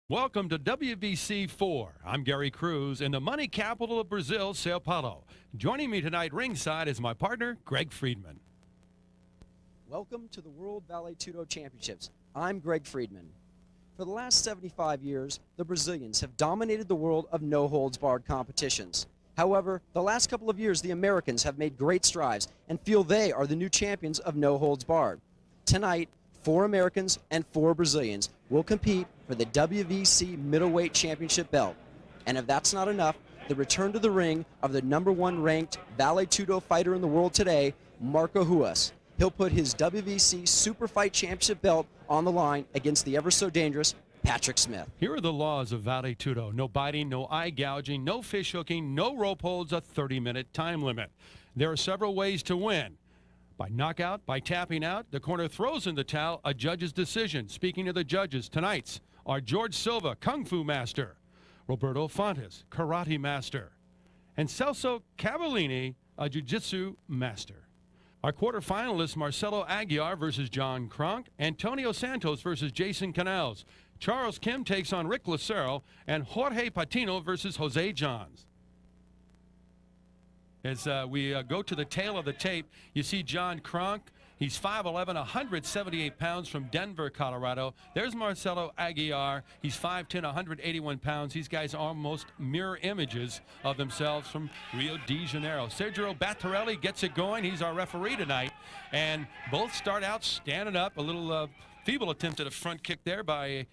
Welcome to WVC 4. I'm Gary Cruz in the money capital of Brazil, Sao Paol. Joining me tonight ringside is my partner, Greg Friedman. Welcome to the World Vale Tudo Championships. I'm Greg Friedman. For the last 75 years, the Brazilians have dominated the world of no-holds-barred competitions. However, the last couple of years, the Americans have made great strides and feel they are the new champions of no-holds-barred. Tonight, 4 Americans and 4 Brazilians will compete for the WVC Middleweight Championship belt. And if that's not enough, the return to the ring of the #1 ranked Vale Tudo fighter in the world today, Marco Ruas. He'll put his WVC Super Fight Championship belt on the line against the ever-so-dangerous Patrick Smith. Here are the laws of Vale Tudo. No biting, no eye gouging, no fish hooking, no rope holds, a 30-minute time limit. There are several ways to win. By knockout, by tapping out, the corner throws in the towel, a judge's decision. Speaking of the judges, tonight's are George Silva, Kung Fu Master, Roberto Fontes, Karate Master, and Celso Cavallini, a Jiu-Jitsu Master. Our quarterfinalists, Marcelo Aguiar versus John Cronk, Antonio Santos versus Jason Canals, Charles Kim takes on Rick Lucero, and Jorge Patino versus Landi-Jons. As we go to the tail of the tape, you see John Cronk. He's 5'11", 178 pounds from Denver, Colorado. There's Marcelo Aguiar. He's 5'10", 181 pounds. These guys are almost mirror images of themselves from Rio de Janeiro. Sergio Battarelli gets it going. He's our referee tonight. And both start out standing up. A little feeble attempt at a front kick there by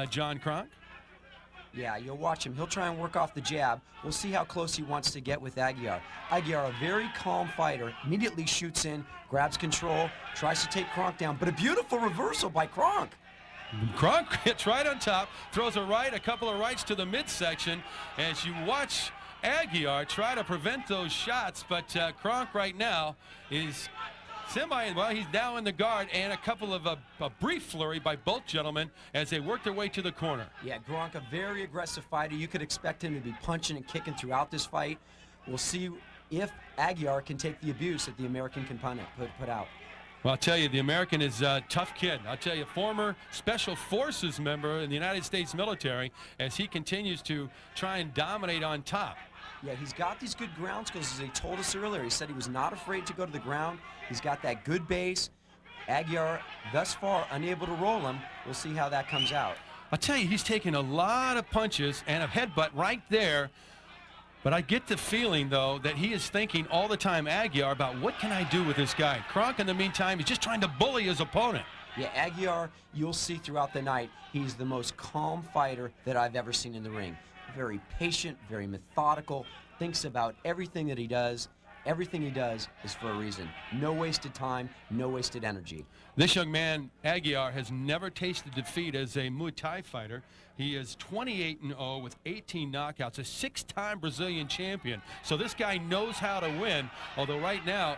John Cronk. Yeah, you'll watch him. He'll try and work off the jab. We'll see how close he wants to get with Aguiar. Aguiar, a very calm fighter, immediately shoots in, grabs control, tries to take Cronk down, but a beautiful reversal by Cronk. Cronk hits right on top, throws a right, a couple of rights to the midsection. As you watch Aguiar try to prevent those shots, but Cronk right now is well, he's now in the guard, and a couple of a brief flurry by both gentlemen as they work their way to the corner. Yeah, Cronk, a very aggressive fighter. You could expect him to be punching and kicking throughout this fight. We'll see if Aguiar can take the abuse that the American can put out. Well, I'll tell you, the American is a tough kid. I'll tell you, former Special Forces member in the United States military, as he continues to try and dominate on top. Yeah, he's got these good ground skills, as he told us earlier. He said he was not afraid to go to the ground. He's got that good base. Aguiar, thus far, unable to roll him. We'll see how that comes out. I'll tell you, he's taking a lot of punches and a headbutt right there. But I get the feeling, though, that he is thinking all the time, Aguiar, about what can I do with this guy. Cronk, in the meantime, he's just trying to bully his opponent. Yeah, Aguiar, you'll see throughout the night, he's the most calm fighter that I've ever seen in the ring. Very patient, very methodical, thinks about everything that he does. Everything he does is for a reason. No wasted time, no wasted energy. This young man, Aguiar, has never tasted defeat as a Muay Thai fighter. He is 28-0 with 18 knockouts, a 6-time Brazilian champion. So this guy knows how to win, although right now,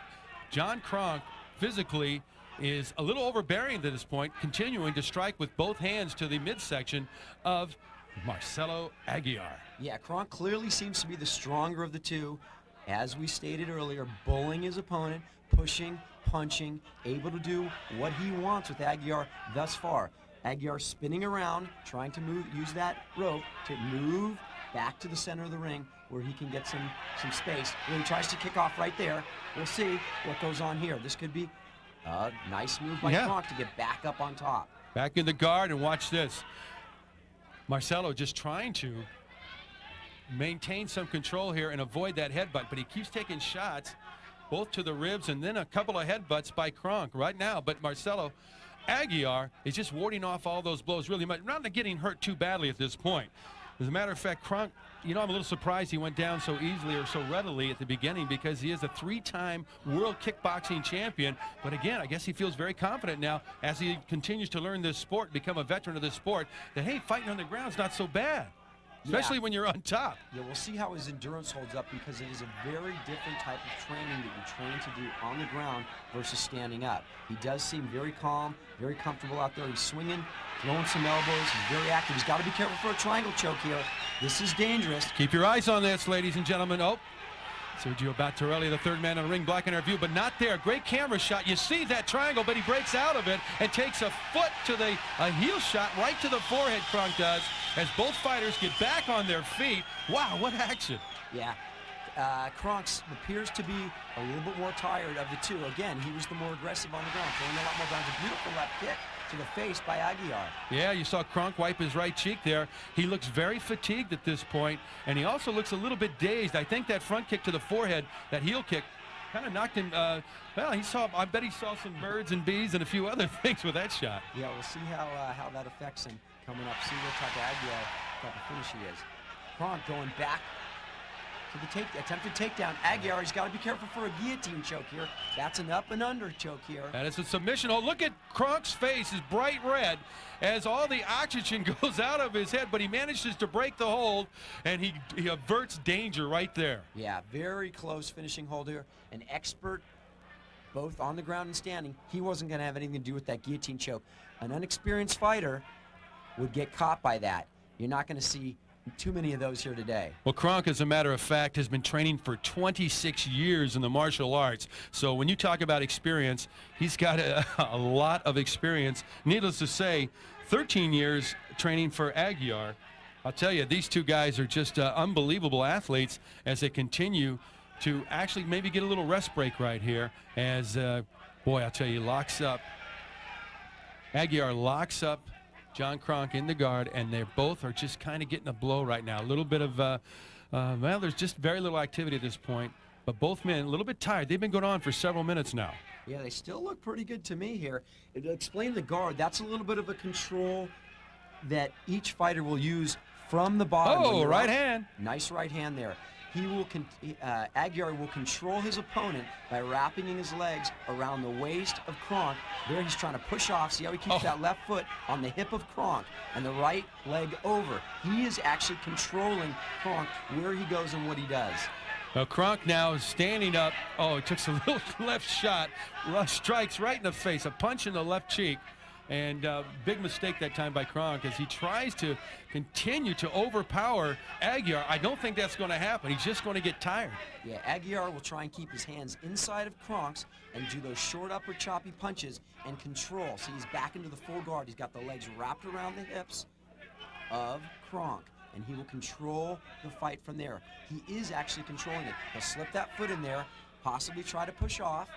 John Cronk physically is a little overbearing to this point, continuing to strike with both hands to the midsection of Marcelo Aguiar. Yeah, Cronk clearly seems to be the stronger of the two. As we stated earlier, bullying his opponent, pushing, punching, able to do what he wants with Aguiar thus far. Aguiar spinning around, trying to use that rope to move back to the center of the ring where he can get some space. He tries to kick off right there. We'll see what goes on here. This could be a nice move by Cronk to get back up on top. Back in the guard, and watch this. Marcelo just trying to maintain some control here and avoid that headbutt, but he keeps taking shots both to the ribs and then a couple of headbutts by Cronk right now. But Marcelo Aguiar is just warding off all those blows really much, not getting hurt too badly at this point. As a matter of fact, Cronk, you know, I'm a little surprised he went down so easily or so readily at the beginning, because he is a 3-time world kickboxing champion. But again, I guess he feels very confident now as he continues to learn this sport, become a veteran of this sport, that, hey, fighting on the ground is not so bad. Especially when you're on top. Yeah, we'll see how his endurance holds up, because it is a very different type of training that you train to do on the ground versus standing up. He does seem very calm, very comfortable out there. He's swinging, throwing some elbows. He's very active. He's got to be careful for a triangle choke here. This is dangerous. Keep your eyes on this, ladies and gentlemen. Oh, Sergio Battarelli, the third man in the ring, blocking our view, but not there. Great camera shot. You see that triangle, but he breaks out of it and takes a foot to a heel shot right to the forehead, Cronk does, as both fighters get back on their feet. Wow, what action. Yeah. Cronk appears to be a little bit more tired of the two. Again, he was the more aggressive on the ground, throwing a lot more ground. A beautiful left kick to the face by Aguiar. Yeah, you saw Cronk wipe his right cheek there. He looks very fatigued at this point, and he also looks a little bit dazed. I think that front kick to the forehead, that heel kick, kind of knocked him. Well, I bet he saw some birds and bees and a few other things with that shot. Yeah, we'll see how that affects him coming up. See what type of Aguiar type of finish he is. Cronk going back to the attempted takedown. Aguiar, he's got to be careful for a guillotine choke here. That's an up and under choke here. That is a submission. Oh, look at Cronk's face is bright red as all the oxygen goes out of his head, but he manages to break the hold, and he averts danger right there. Yeah, very close finishing hold here. An expert, both on the ground and standing. He wasn't going to have anything to do with that guillotine choke. An unexperienced fighter would get caught by that. You're not going to see too many of those here today. Well, Cronk, as a matter of fact, has been training for 26 years in the martial arts. So when you talk about experience, he's got a lot of experience. Needless to say, 13 years training for Aguiar. I'll tell you, these two guys are just unbelievable athletes as they continue to actually maybe get a little rest break right here as, boy, I'll tell you, locks up. Aguiar locks up John Cronk in the guard, and they both are just kind of getting a blow right now. A little bit of, well, there's just very little activity at this point, but both men a little bit tired. They've been going on for several minutes now. Yeah, they still look pretty good to me here. To explain the guard, that's a little bit of a control that each fighter will use from the bottom. Oh, right hand. Nice right hand there. Aguiar will control his opponent by wrapping his legs around the waist of Cronk. There he's trying to push off. See how he keeps that left foot on the hip of Cronk and the right leg over. He is actually controlling Cronk where he goes and what he does. Well, Cronk now is standing up. Oh, he took a little left shot. Strikes right in the face, a punch in the left cheek. And big mistake that time by Cronk as he tries to continue to overpower Aguiar. I don't think that's going to happen. He's just going to get tired. Yeah, Aguiar will try and keep his hands inside of Cronk's and do those short upper choppy punches and control. See, he's back into the full guard. He's got the legs wrapped around the hips of Cronk, and he will control the fight from there. He is actually controlling it. He'll slip that foot in there, possibly try to push off,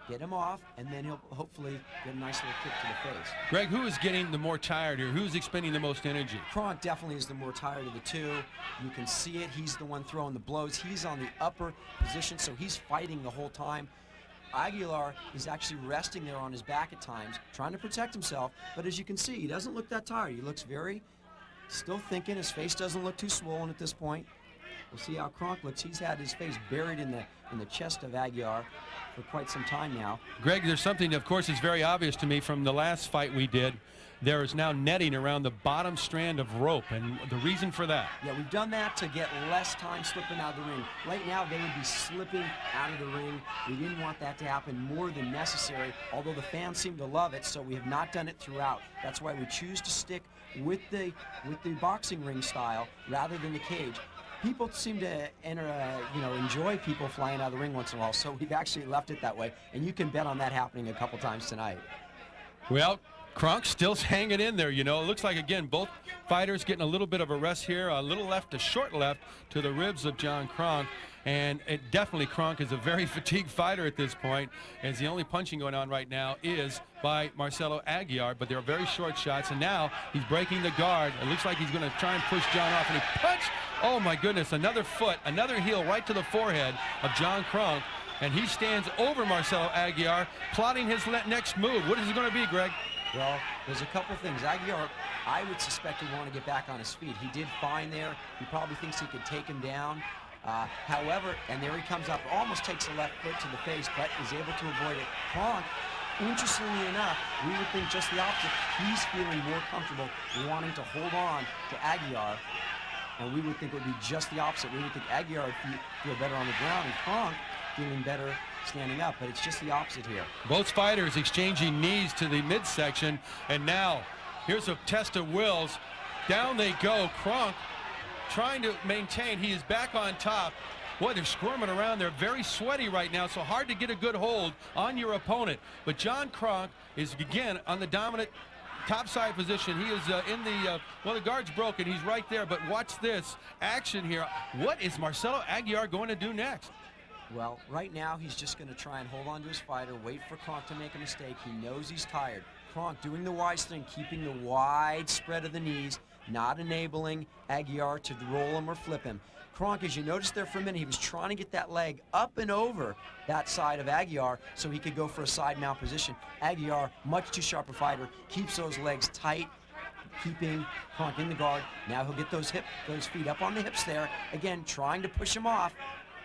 get him off, and then he'll hopefully get a nice little kick to the face. Greg, who is getting the more tired here? Who's expending the most energy? Cronk definitely is the more tired of the two. You can see it. He's the one throwing the blows. He's on the upper position, so he's fighting the whole time. Aguiar is actually resting there on his back at times, trying to protect himself, but as you can see, he doesn't look that tired. He looks still thinking. His face doesn't look too swollen at this point. We'll see how Cronk looks. He's had his face buried in the chest of Aguiar for quite some time now. Greg, there's something, of course, is very obvious to me from the last fight we did. There is now netting around the bottom strand of rope, and the reason for that? Yeah, we've done that to get less time slipping out of the ring. Right now, they would be slipping out of the ring. We didn't want that to happen more than necessary, although the fans seem to love it, so we have not done it throughout. That's why we choose to stick with the boxing ring style rather than the cage. People seem to enjoy people flying out of the ring once in a while, so we've actually left it that way, and you can bet on that happening a couple times tonight. Well, Cronk still hanging in there, you know. It looks like, again, both fighters getting a little bit of a rest here, a little left, a short left to the ribs of John Cronk. And definitely Cronk is a very fatigued fighter at this point, as the only punching going on right now is by Marcelo Aguiar, but they're very short shots, and now he's breaking the guard. It looks like he's going to try and push John off, and he punched. Oh, my goodness, another foot, another heel right to the forehead of John Cronk, and he stands over Marcelo Aguiar, plotting his next move. What is it going to be, Greg? Well, there's a couple things. Aguiar, I would suspect he'd want to get back on his feet. He did fine there. He probably thinks he could take him down. However, and there he comes up, almost takes the left foot to the face, but is able to avoid it. Cronk, interestingly enough, we would think just the opposite. He's feeling more comfortable wanting to hold on to Aguiar, and we would think it would be just the opposite. We would think Aguiar would feel better on the ground, and Cronk feeling better standing up, but it's just the opposite here. Both fighters exchanging knees to the midsection, and now here's a test of wills. Down they go. Cronk trying to maintain. He is back on top. Boy, they're squirming around. They're very sweaty right now, so hard to get a good hold on your opponent. But John Cronk is, again, on the dominant topside position. He is in the, well, the guard's broken. He's right there, but watch this action here. What is Marcelo Aguiar going to do next? Well, right now he's just going to try and hold on to his fighter, wait for Cronk to make a mistake. He knows he's tired. Cronk doing the wise thing, keeping the wide spread of the knees, not enabling Aguiar to roll him or flip him. Cronk, as you noticed there for a minute, he was trying to get that leg up and over that side of Aguiar so he could go for a side mount position. Aguiar, much too sharp a fighter, keeps those legs tight, keeping Cronk in the guard. Now he'll get those feet up on the hips there. Again, trying to push him off.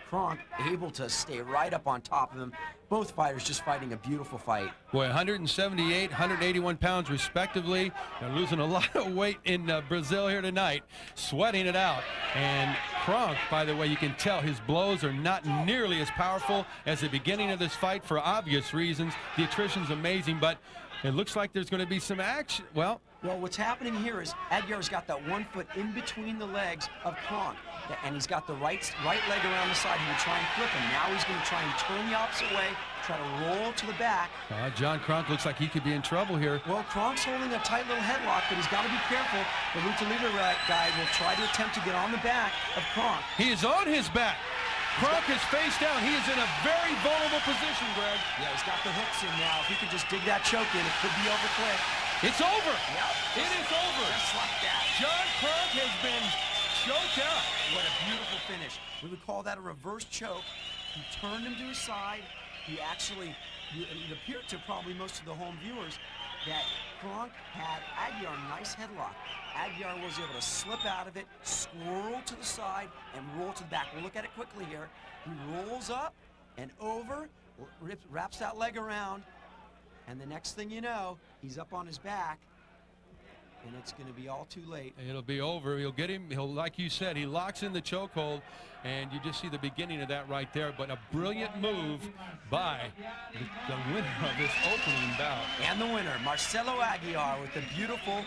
Cronk able to stay right up on top of him. Both fighters just fighting a beautiful fight. Boy, 178, 181 pounds respectively. They're losing a lot of weight in Brazil here tonight, sweating it out. And Cronk, by the way, you can tell his blows are not nearly as powerful as the beginning of this fight for obvious reasons. The attrition's amazing, but it looks like there's going to be some action. Well, what's happening here is Aguiar's got that 1 foot in between the legs of Cronk, and he's got the right leg around the side. He would try and flip him. Now he's going to try and turn the opposite way, try to roll to the back. John Cronk looks like he could be in trouble here. Well, Cronk's holding a tight little headlock, but he's got to be careful. The Lucero guy will try to attempt to get on the back of Cronk. He is on his back. Cronk is face down. He is in a very vulnerable position, Greg. Yeah, he's got the hooks in now. If he could just dig that choke in, it could be over quick. It's over. Yep. It is over. Just like that. John Cronk has been choked out. What a beautiful finish. We would call that a reverse choke. He turned him to his side. He actually, it appeared to probably most of the home viewers that Cronk had Aguiar nice headlock. Aguiar was able to slip out of it, swirl to the side, and roll to the back. We'll look at it quickly here. He rolls up and over, wraps that leg around, and the next thing you know, he's up on his back, and it's going to be all too late. It'll be over. He'll get him. He'll, like you said, he locks in the chokehold, and you just see the beginning of that right there. But a brilliant move by the winner of this opening bout. And the winner, Marcelo Aguiar, with the beautiful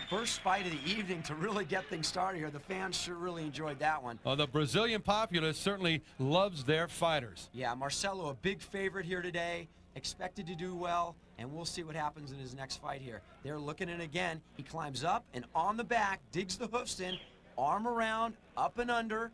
first fight of the evening to really get things started here. The fans sure really enjoyed that one. Oh, the Brazilian populace certainly loves their fighters. Yeah, Marcelo, a big favorite here today, expected to do well, and we'll see what happens in his next fight here. They're looking at it again. He climbs up and on the back, digs the hoofs in, arm around, up and under,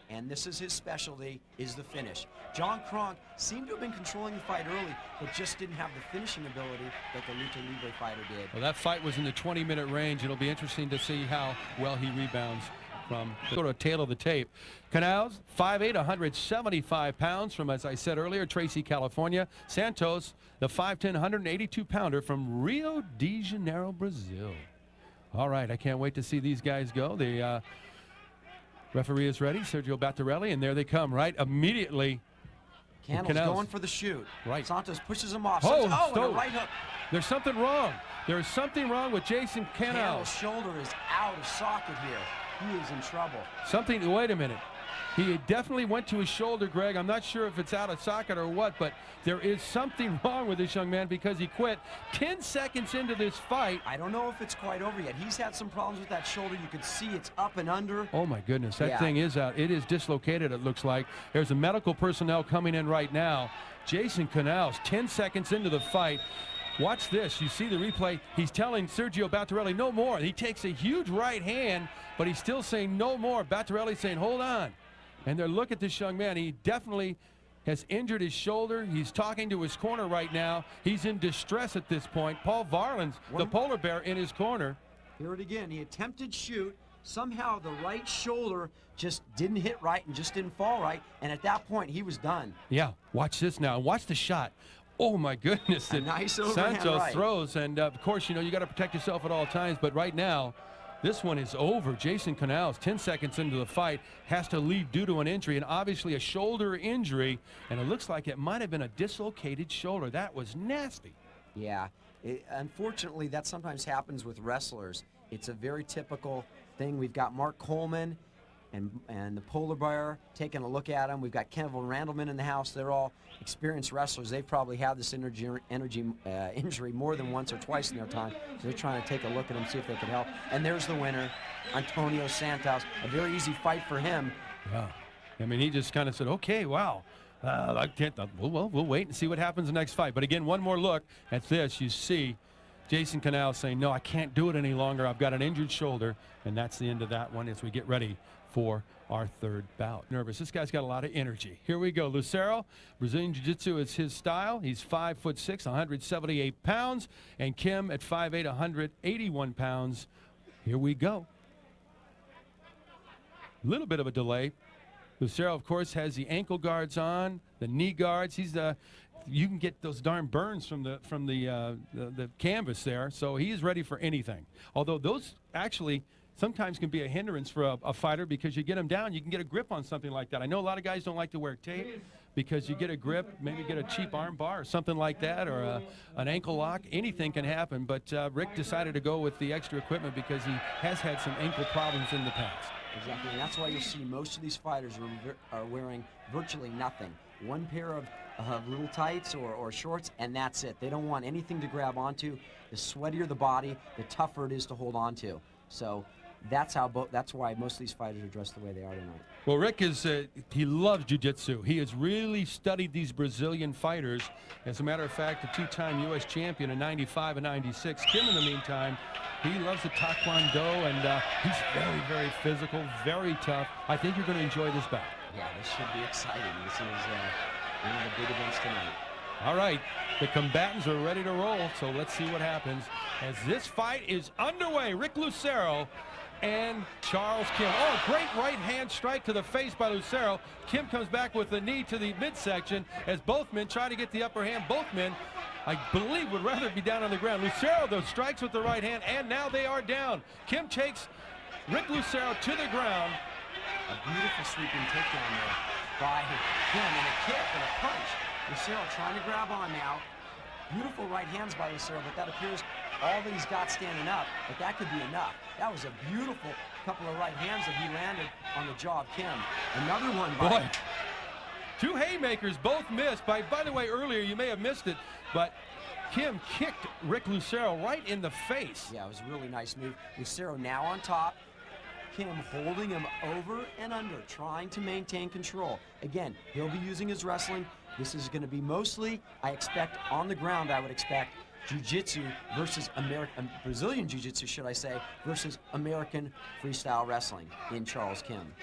and this is his specialty, is the finish. John Cronk seemed to have been controlling the fight early, but just didn't have the finishing ability that the Lucha Libre fighter did. Well, that fight was in the 20-minute range. It'll be interesting to see how well he rebounds from the sort of tail of the tape. Canals, 5'8", 175 pounds from, as I said earlier, Tracy, California. Santos, the 5'10", 182-pounder from Rio de Janeiro, Brazil. All right, I can't wait to see these guys go. The referee is ready, Sergio Battarelli, and there they come, right? Immediately. Canals going for the shoot. Right. Santos pushes him off. Oh, and a right hook. There's something wrong. There's something wrong with Jason Canals. Canals' shoulder is out of socket here. He is in trouble. Wait a minute. He definitely went to his shoulder, Greg. I'm not sure if it's out of socket or what, but there is something wrong with this young man because he quit 10 seconds into this fight. I don't know if it's quite over yet. He's had some problems with that shoulder. You can see it's up and under. Oh, my goodness. That thing is out. It is dislocated, it looks like. There's a medical personnel coming in right now. Jason Canals, 10 seconds into the fight. Watch this. You see the replay. He's telling Sergio Battarelli, no more. He takes a huge right hand, but he's still saying no more. Battarelli saying, hold on. And they're looking at this young man. He definitely has injured his shoulder. He's talking to his corner right now. He's in distress at this point. Paul Varland's the polar bear in his corner. Hear it again. He attempted shoot. Somehow the right shoulder just didn't hit right and just didn't fall right. And at that point, he was done. Yeah, watch this now. Watch the shot. Oh, my goodness. A nice overhand Santos right. throws. And, of course, you know, you got to protect yourself at all times. But right now, this one is over. Jason Canals, 10 seconds into the fight, has to leave due to an injury, and obviously a shoulder injury, and it looks like it might have been a dislocated shoulder. That was nasty. Yeah. Unfortunately, that sometimes happens with wrestlers. It's a very typical thing. We've got Mark Coleman and the polar bear taking a look at him. We've got Kevin Randleman in the house. They're all experienced wrestlers. They've probably had this injury more than once or twice in their time. So they're trying to take a look at him, see if they can help. And there's the winner, Antonio Santos. A very easy fight for him. Yeah. I mean, he just kind of said, okay, wow. I can't, we'll wait and see what happens in the next fight. But again, one more look at this. You see Jason Canals saying, no, I can't do it any longer. I've got an injured shoulder. And that's the end of that one as we get ready for our third bout. Nervous. This guy's got a lot of energy. Here we go. Lucero, Brazilian Jiu-Jitsu is his style. He's 5'6", 178 pounds. And Kim at 5'8", 181 pounds. Here we go. A little bit of a delay. Lucero, of course, has the ankle guards on, the knee guards. He's you can get those darn burns from the canvas there, so he's ready for anything. Although those actually sometimes can be a hindrance for a fighter, because you get them down, you can get a grip on something like that. I know a lot of guys don't like to wear tape because you get a grip, maybe get a cheap arm bar or something like that, or an ankle lock. Anything can happen, but Rick decided to go with the extra equipment because he has had some ankle problems in the past. Exactly, and that's why you see most of these fighters are wearing virtually nothing. One pair of little tights or shorts, and that's it. They don't want anything to grab onto. The sweatier the body, the tougher it is to hold on to. So that's why most of these fighters are dressed the way they are tonight. Well, Rick is he loves jiu-jitsu. He has really studied these Brazilian fighters. As a matter of fact, a two-time U.S. champion in '95 and '96. Kim, in the meantime, he loves the Taekwondo, and he's very, very physical, very tough. I think you're going to enjoy this bout. Yeah, this should be exciting. This is one of the big events tonight. All right, the combatants are ready to roll, so let's see what happens as this fight is underway. Rick Lucero and Charles Kim. Oh, great right hand strike to the face by Lucero. Kim comes back with the knee to the midsection as both men try to get the upper hand. Both men, I believe, would rather be down on the ground. Lucero, though, strikes with the right hand, and now they are down. Kim takes Rick Lucero to the ground. A beautiful sweeping takedown there by Kim, and a kick and a punch. Lucero trying to grab on now. Beautiful right hands by Lucero, but that appears all that he's got standing up, but that could be enough. That was a beautiful couple of right hands that he landed on the jaw of Kim. Another one by... Boy, two haymakers, both missed. By the way, earlier you may have missed it, but Kim kicked Rick Lucero right in the face. Yeah, it was a really nice move. Lucero now on top. Kim holding him over and under, trying to maintain control. Again, he'll be using his wrestling. This is going to be mostly, I expect, on the ground. I would expect jiu-jitsu versus Brazilian jiu-jitsu, should I say, versus American freestyle wrestling in Charles Kim.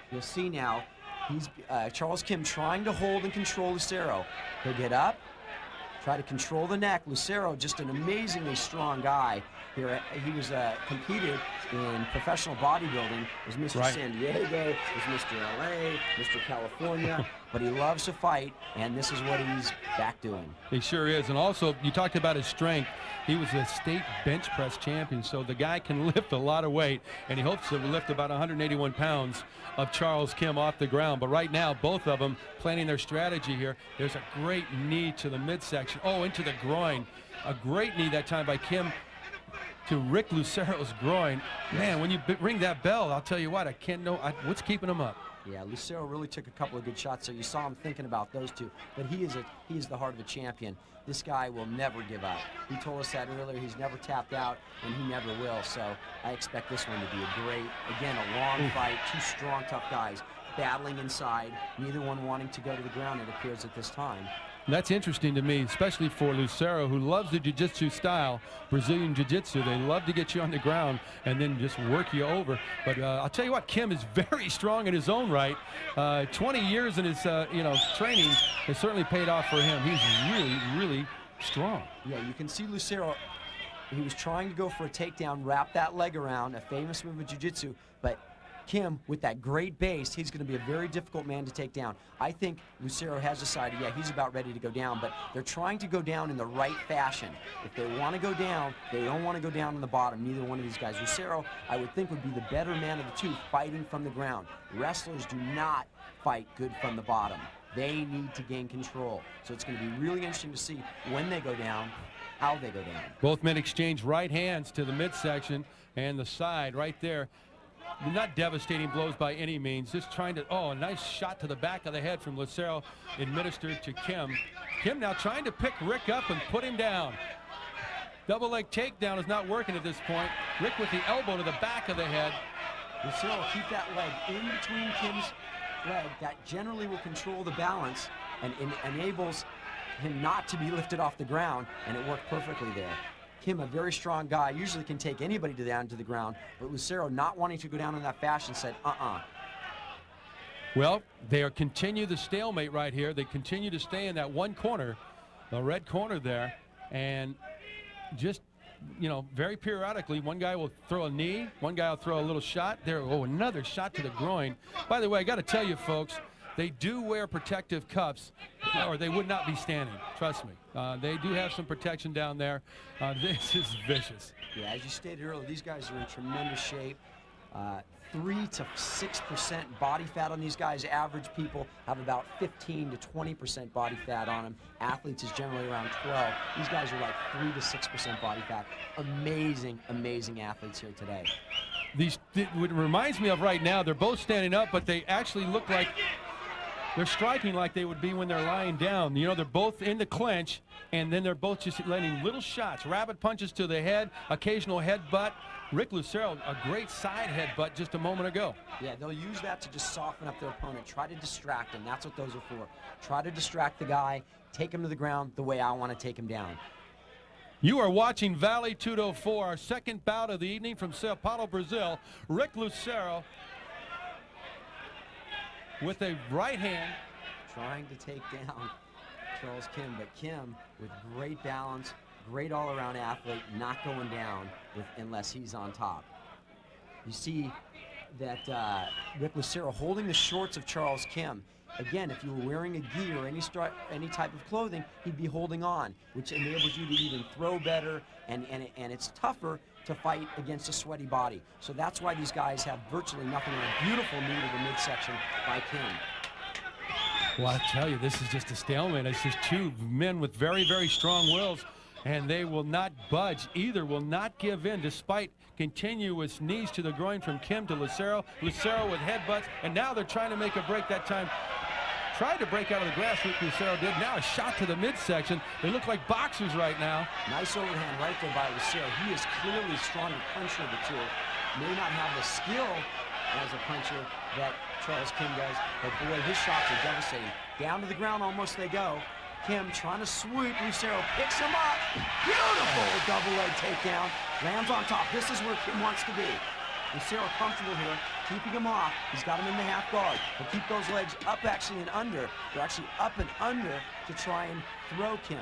You'll see now, he's Charles Kim trying to hold and control Lucero. He'll get up, try to control the neck. Lucero, just an amazingly strong guy. Here, he was competed in professional bodybuilding. Was Mr. Right. San Diego, was Mr. LA, Mr. California, but he loves to fight, and this is what he's back doing. He sure is. And also, you talked about his strength. He was a state bench press champion, so the guy can lift a lot of weight, and he hopes to lift about 181 pounds of Charles Kim off the ground. But right now, both of them planning their strategy here. There's a great knee to the midsection. Oh, into the groin. A great knee that time by Kim to Rick Lucero's groin. Man, when you ring that bell, I'll tell you what, I can't know what's keeping him up. Yeah, Lucero really took a couple of good shots there. You saw him thinking about those two, but he is the heart of a champion. This guy will never give up. He told us that earlier. He's never tapped out, and he never will. So I expect this one to be a great, again, a long fight. Two strong, tough guys battling inside, neither one wanting to go to the ground, it appears, at this time. That's interesting to me, especially for Lucero, who loves the jiu-jitsu style, Brazilian jiu-jitsu. They love to get you on the ground and then just work you over. But I'll tell you what, Kim is very strong in his own right. 20 years in his training has certainly paid off for him. He's really, really strong. Yeah, you can see Lucero. He was trying to go for a takedown, wrap that leg around, a famous move of jiu-jitsu, but Kim, with that great base, he's going to be a very difficult man to take down. I think Lucero has decided, yeah, he's about ready to go down, but they're trying to go down in the right fashion. If they want to go down, they don't want to go down on the bottom, neither one of these guys. Lucero, I would think, would be the better man of the two, fighting from the ground. Wrestlers do not fight good from the bottom. They need to gain control. So it's going to be really interesting to see when they go down, how they go down. Both men exchange right hands to the midsection and the side right there. Not devastating blows by any means, just trying to, a nice shot to the back of the head from Lucero administered to Kim. Kim now trying to pick Rick up and put him down. Double leg takedown is not working at this point. Rick with the elbow to the back of the head. Lucero will keep that leg in between Kim's leg that generally will control the balance and enables him not to be lifted off the ground, and it worked perfectly there. Kim, a very strong guy, usually can take anybody down to the ground, but Lucero, not wanting to go down in that fashion, said, Well, they continue the stalemate right here. They continue to stay in that one corner, the red corner there, and just, you know, very periodically, one guy will throw a knee, one guy will throw a little shot. There, oh, another shot to the groin. By the way, I got to tell you, folks, they do wear protective cuffs, or they would not be standing. Trust me. They do have some protection down there. This is vicious. Yeah, as you stated earlier, these guys are in tremendous shape. 3 to 6% body fat on these guys. Average people have about 15 to 20% body fat on them. Athletes is generally around 12. These guys are like 3 to 6% body fat. Amazing, amazing athletes here today. What reminds me of right now, they're both standing up, but they actually look like they're striking like they would be when they're lying down. You know, they're both in the clinch, and then they're both just letting little shots, rabbit punches to the head, occasional headbutt. Rick Lucero, a great side headbutt just a moment ago. Yeah, they'll use that to just soften up their opponent, try to distract him. That's what those are for. Try to distract the guy, take him to the ground the way I want to take him down. You are watching Vale Tudo 4, our second bout of the evening from Sao Paol, Brazil. Rick Lucero with a right hand, trying to take down Charles Kim, but Kim with great balance, great all-around athlete, not going down unless he's on top. You see that Rick Lucero holding the shorts of Charles Kim. Again, if you were wearing a gi or any type of clothing, he'd be holding on, which enables you to even throw better, and it's tougher to fight against a sweaty body. So that's why these guys have virtually nothing, a beautiful knee to the midsection by Kim. Well, I tell you, this is just a stalemate. It's just two men with very, very strong wills, and they will not budge. Either will not give in despite continuous knees to the groin from Kim to Lucero. Lucero with headbutts, and now they're trying to make a break that time. Tried to break out of the grass, Rick Lucero did. Now a shot to the midsection. They look like boxers right now. Nice overhand right there by Lucero. He is clearly stronger puncher of the two. May not have the skill as a puncher that Charles Kim does, but boy, his shots are devastating. Down to the ground almost they go. Kim trying to sweep. Lucero picks him up. Beautiful double leg takedown. Lands on top. This is where Kim wants to be. Lucero comfortable here, keeping him off. He's got him in the half guard. But keep those legs up actually and under. They're actually up and under to try and throw Kim.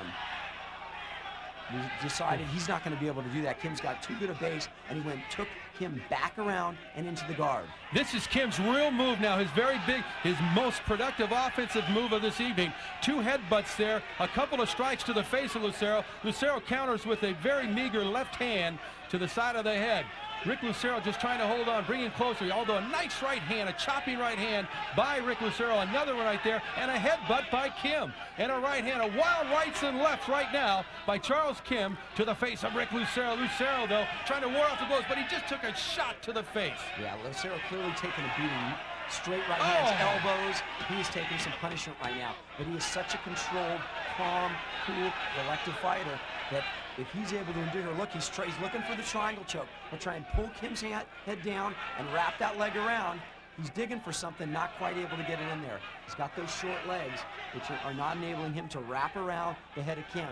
He decided he's not going to be able to do that. Kim's got too good a base, and he took Kim back around and into the guard. This is Kim's real move now, his very big, his most productive offensive move of this evening. 2 headbutts there, a couple of strikes to the face of Lucero. Lucero counters with a very meager left hand to the side of the head. Rick Lucero just trying to hold on, bring him closer, although a nice right hand, a chopping right hand by Rick Lucero, another one right there, and a headbutt by Kim. And a right hand, a wild rights and lefts right now by Charles Kim to the face of Rick Lucero. Lucero, though, trying to ward off the blows, but he just took a shot to the face. Yeah, Lucero clearly taking a beating. Straight right hands, elbows. He is taking some punishment right now. But he is such a controlled, calm, cool, collective fighter that if he's able to endure, look, he's looking for the triangle choke. He'll try and pull Kim's head down and wrap that leg around. He's digging for something, not quite able to get it in there. He's got those short legs, which are not enabling him to wrap around the head of Kim.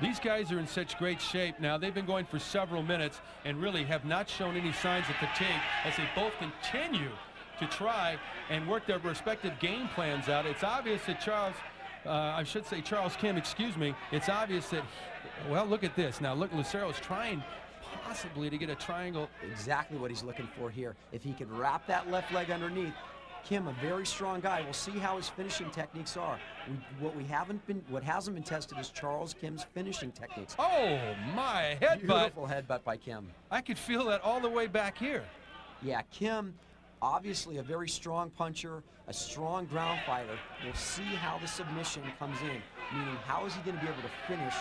These guys are in such great shape now. They've been going for several minutes and really have not shown any signs of fatigue as they both continue to try and work their respective game plans out. It's obvious that Charles Kim, excuse me, it's obvious that, well, look at this. Now, look, Lucero's trying possibly to get a triangle. Exactly what he's looking for here. If he could wrap that left leg underneath, Kim, a very strong guy. We'll see how his finishing techniques are. What hasn't been tested is Charles Kim's finishing techniques. Oh, my headbutt. Beautiful headbutt by Kim. I could feel that all the way back here. Yeah, Kim, obviously a very strong puncher, a strong ground fighter. We'll see how the submission comes in, meaning how is he going to be able to finish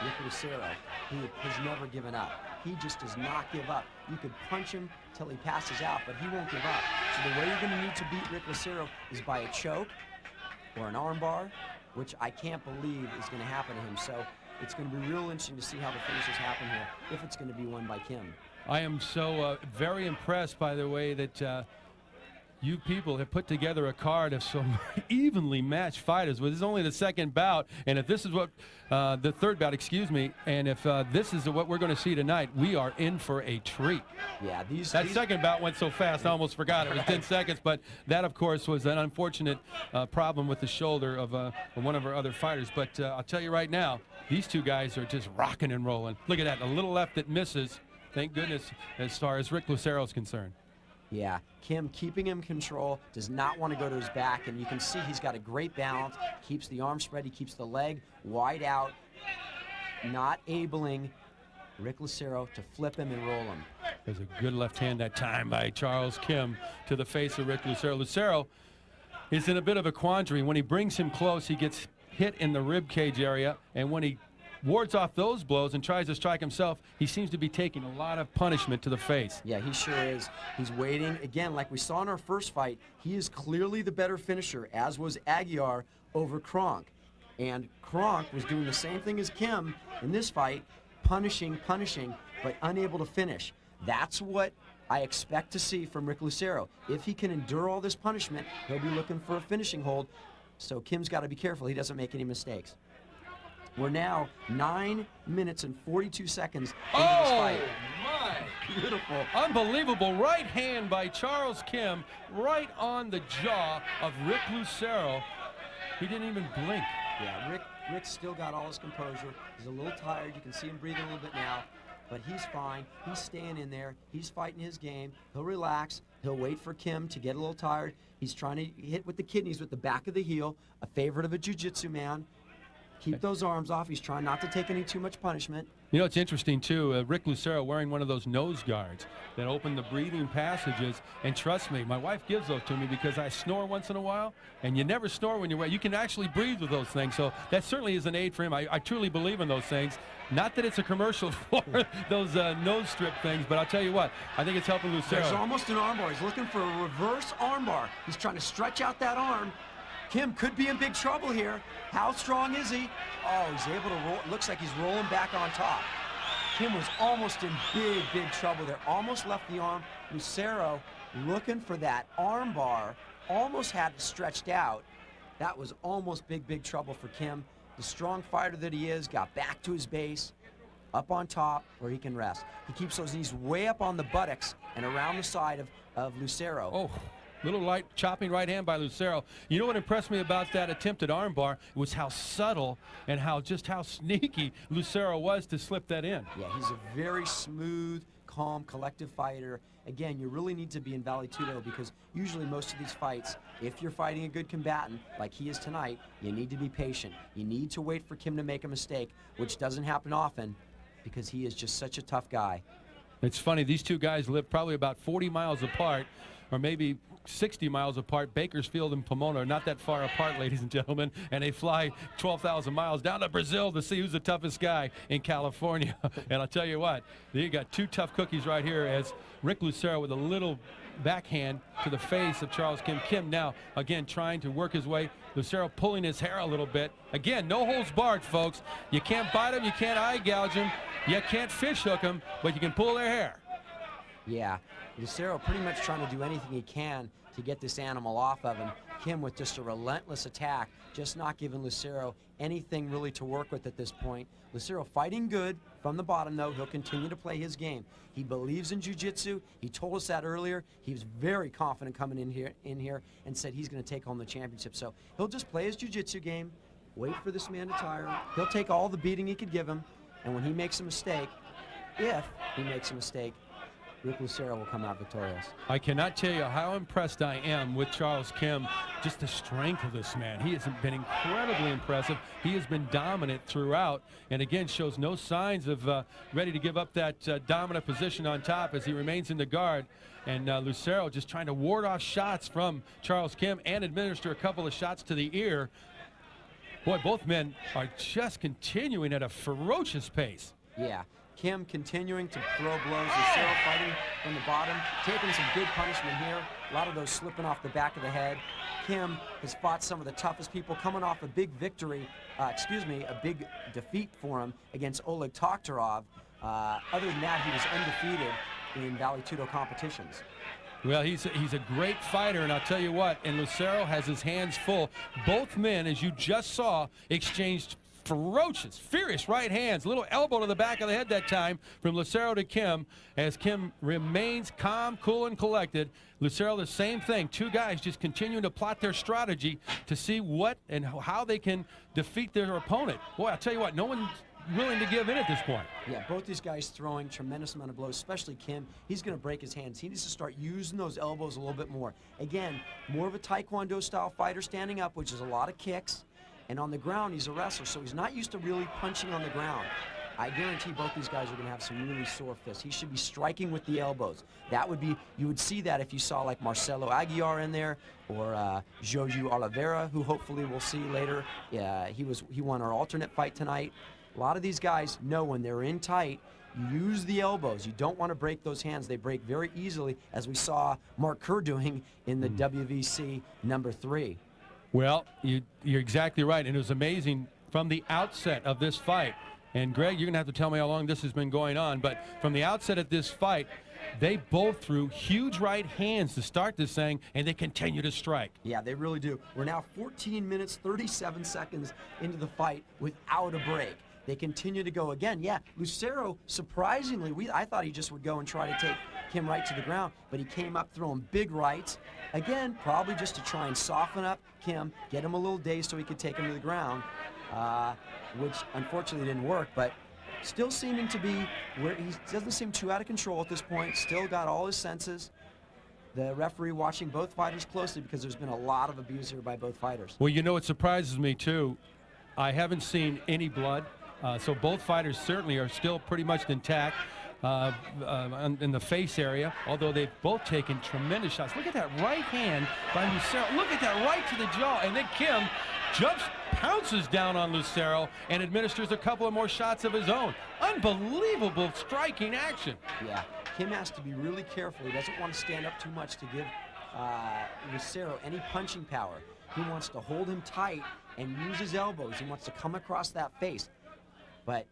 Rick Lucero, who has never given up. He just does not give up. You could punch him till he passes out, but he won't give up. So the way you're going to need to beat Rick Lucero is by a choke or an arm bar, which I can't believe is going to happen to him. So it's going to be real interesting to see how the finishes happen here, if it's going to be won by Kim. I am so very impressed by the way that you people have put together a card of some evenly matched fighters. Well, this is only the second bout, and if this is what the third bout, excuse me, and if this is what we're going to see tonight, we are in for a treat. Yeah, that second bout went so fast, I almost forgot it was 10 seconds, but that, of course, was an unfortunate problem with the shoulder of one of our other fighters. But I'll tell you right now, these two guys are just rocking and rolling. Look at that, a little left that misses. Thank goodness, as far as Rick Lucero is concerned. Yeah, Kim keeping him in control, does not want to go to his back, and you can see he's got a great balance, keeps the arm spread, he keeps the leg wide out, not enabling Rick Lucero to flip him and roll him. There's a good left hand that time by Charles Kim to the face of Rick Lucero. Lucero is in a bit of a quandary. When he brings him close, he gets hit in the rib cage area, and when he wards off those blows and tries to strike himself, he seems to be taking a lot of punishment to the face. Yeah, he sure is. He's waiting. Again, like we saw in our first fight, he is clearly the better finisher, as was Aguiar over Cronk. And Cronk was doing the same thing as Kim in this fight, punishing, but unable to finish. That's what I expect to see from Rick Lucero. If he can endure all this punishment, he'll be looking for a finishing hold. So Kim's got to be careful he doesn't make any mistakes. We're now 9 minutes and 42 seconds into this fight. My! Beautiful. Unbelievable right hand by Charles Kim right on the jaw of Rick Lucero. He didn't even blink. Yeah, Rick's still got all his composure. He's a little tired. You can see him breathing a little bit now, but he's fine. He's staying in there. He's fighting his game. He'll relax. He'll wait for Kim to get a little tired. He's trying to hit with the kidneys with the back of the heel, a favorite of a jiu-jitsu man. Keep those arms off. He's trying not to take any too much punishment. You know, it's interesting, too, Rick Lucero wearing one of those nose guards that open the breathing passages. And trust me, my wife gives those to me because I snore once in a while, and you never snore when you're wet. You can actually breathe with those things, so that certainly is an aid for him. I truly believe in those things. Not that it's a commercial for those nose strip things, but I'll tell you what, I think it's helping Lucero. There's almost an armbar. He's looking for a reverse armbar. He's trying to stretch out that arm. Kim could be in big trouble here. How strong is he? Oh, he's able to roll. Looks like he's rolling back on top. Kim was almost in big trouble there. Almost left the arm. Lucero looking for that arm bar. Almost had it stretched out. That was almost big trouble for Kim. The strong fighter that he is got back to his base, up on top where he can rest. He keeps those knees way up on the buttocks and around the side of Lucero. Oh. Little light chopping right hand by Lucero. You know what impressed me about that attempted armbar was how subtle and how sneaky Lucero was to slip that in. Yeah, he's a very smooth, calm, collective fighter. Again, you really need to be in Vale Tudo because usually most of these fights, if you're fighting a good combatant like he is tonight, you need to be patient. You need to wait for Kim to make a mistake, which doesn't happen often because he is just such a tough guy. It's funny, these two guys live probably about 40 miles apart, or maybe 60 miles apart. Bakersfield and Pomona are not that far apart, ladies and gentlemen, and they fly 12,000 miles down to Brazil to see who's the toughest guy in California. And I'll tell you what, you got two tough cookies right here as Rick Lucero with a little backhand to the face of Charles Kim. Kim now, again, trying to work his way. Lucero pulling his hair a little bit. Again, no holds barred, folks. You can't bite him, you can't eye gouge him, you can't fish hook him, but you can pull their hair. Yeah, Lucero pretty much trying to do anything he can to get this animal off of him. Kim with just a relentless attack, just not giving Lucero anything really to work with at this point. Lucero fighting good from the bottom, though. He'll continue to play his game. He believes in jiu-jitsu. He told us that earlier. He was very confident coming in here and said he's going to take home the championship. So he'll just play his jiu-jitsu game, wait for this man to tire him. He'll take all the beating he could give him, and when he makes a mistake, if he makes a mistake, Rick Lucero will come out victorious. I cannot tell you how impressed I am with Charles Kim, just the strength of this man. He has been incredibly impressive. He has been dominant throughout, and again shows no signs of ready to give up that dominant position on top as he remains in the guard. And Lucero just trying to ward off shots from Charles Kim and administer a couple of shots to the ear. Boy, both men are just continuing at a ferocious pace. Yeah. Kim continuing to throw blows. Lucero fighting from the bottom, taking some good punishment here. A lot of those slipping off the back of the head. Kim has fought some of the toughest people, coming off a big victory, a big defeat for him against Oleg Toktarov. Other than that, he was undefeated in Vale Tudo competitions. Well, he's a great fighter, and I'll tell you what, and Lucero has his hands full. Both men, as you just saw, exchanged ferocious, furious right hands. Little elbow to the back of the head that time from Lucero to Kim, as Kim remains calm, cool, and collected. Lucero, the same thing. Two guys just continuing to plot their strategy to see what and how they can defeat their opponent. Boy, I'll tell you what, no one's willing to give in at this point. Yeah, both these guys throwing tremendous amount of blows, especially Kim. He's going to break his hands. He needs to start using those elbows a little bit more. Again, more of a Taekwondo-style fighter standing up, which is a lot of kicks. And on the ground, he's a wrestler, so he's not used to really punching on the ground. I guarantee both these guys are going to have some really sore fists. He should be striking with the elbows. That would be, you would see that if you saw like Marcelo Aguiar in there, or Jorge Oliveria, who hopefully we'll see later. He won our alternate fight tonight. A lot of these guys know when they're in tight, you use the elbows. You don't want to break those hands. They break very easily, as we saw Mark Kerr doing in the WVC #3. Well, you're exactly right, and it was amazing from the outset of this fight. And Greg, you're going to have to tell me how long this has been going on, but from the outset of this fight, they both threw huge right hands to start this thing, and they continue to strike. Yeah, they really do. We're now 14 minutes, 37 seconds into the fight without a break. They continue to go again. Yeah, Lucero, surprisingly, I thought he just would go and try to take Kim right to the ground, but he came up throwing big rights. Again, probably just to try and soften up Kim, get him a little dazed so he could take him to the ground, which unfortunately didn't work, but still seeming to be where he doesn't seem too out of control at this point, still got all his senses. The referee watching both fighters closely because there's been a lot of abuse here by both fighters. Well, you know, it surprises me too. I haven't seen any blood. So both fighters certainly are still pretty much intact in the face area, although they've both taken tremendous shots. Look at that right hand by Lucero. Look at that right to the jaw. And then Kim pounces down on Lucero and administers a couple of more shots of his own. Unbelievable striking action. Yeah, Kim has to be really careful. He doesn't want to stand up too much to give Lucero any punching power. He wants to hold him tight and use his elbows. He wants to come across that face. But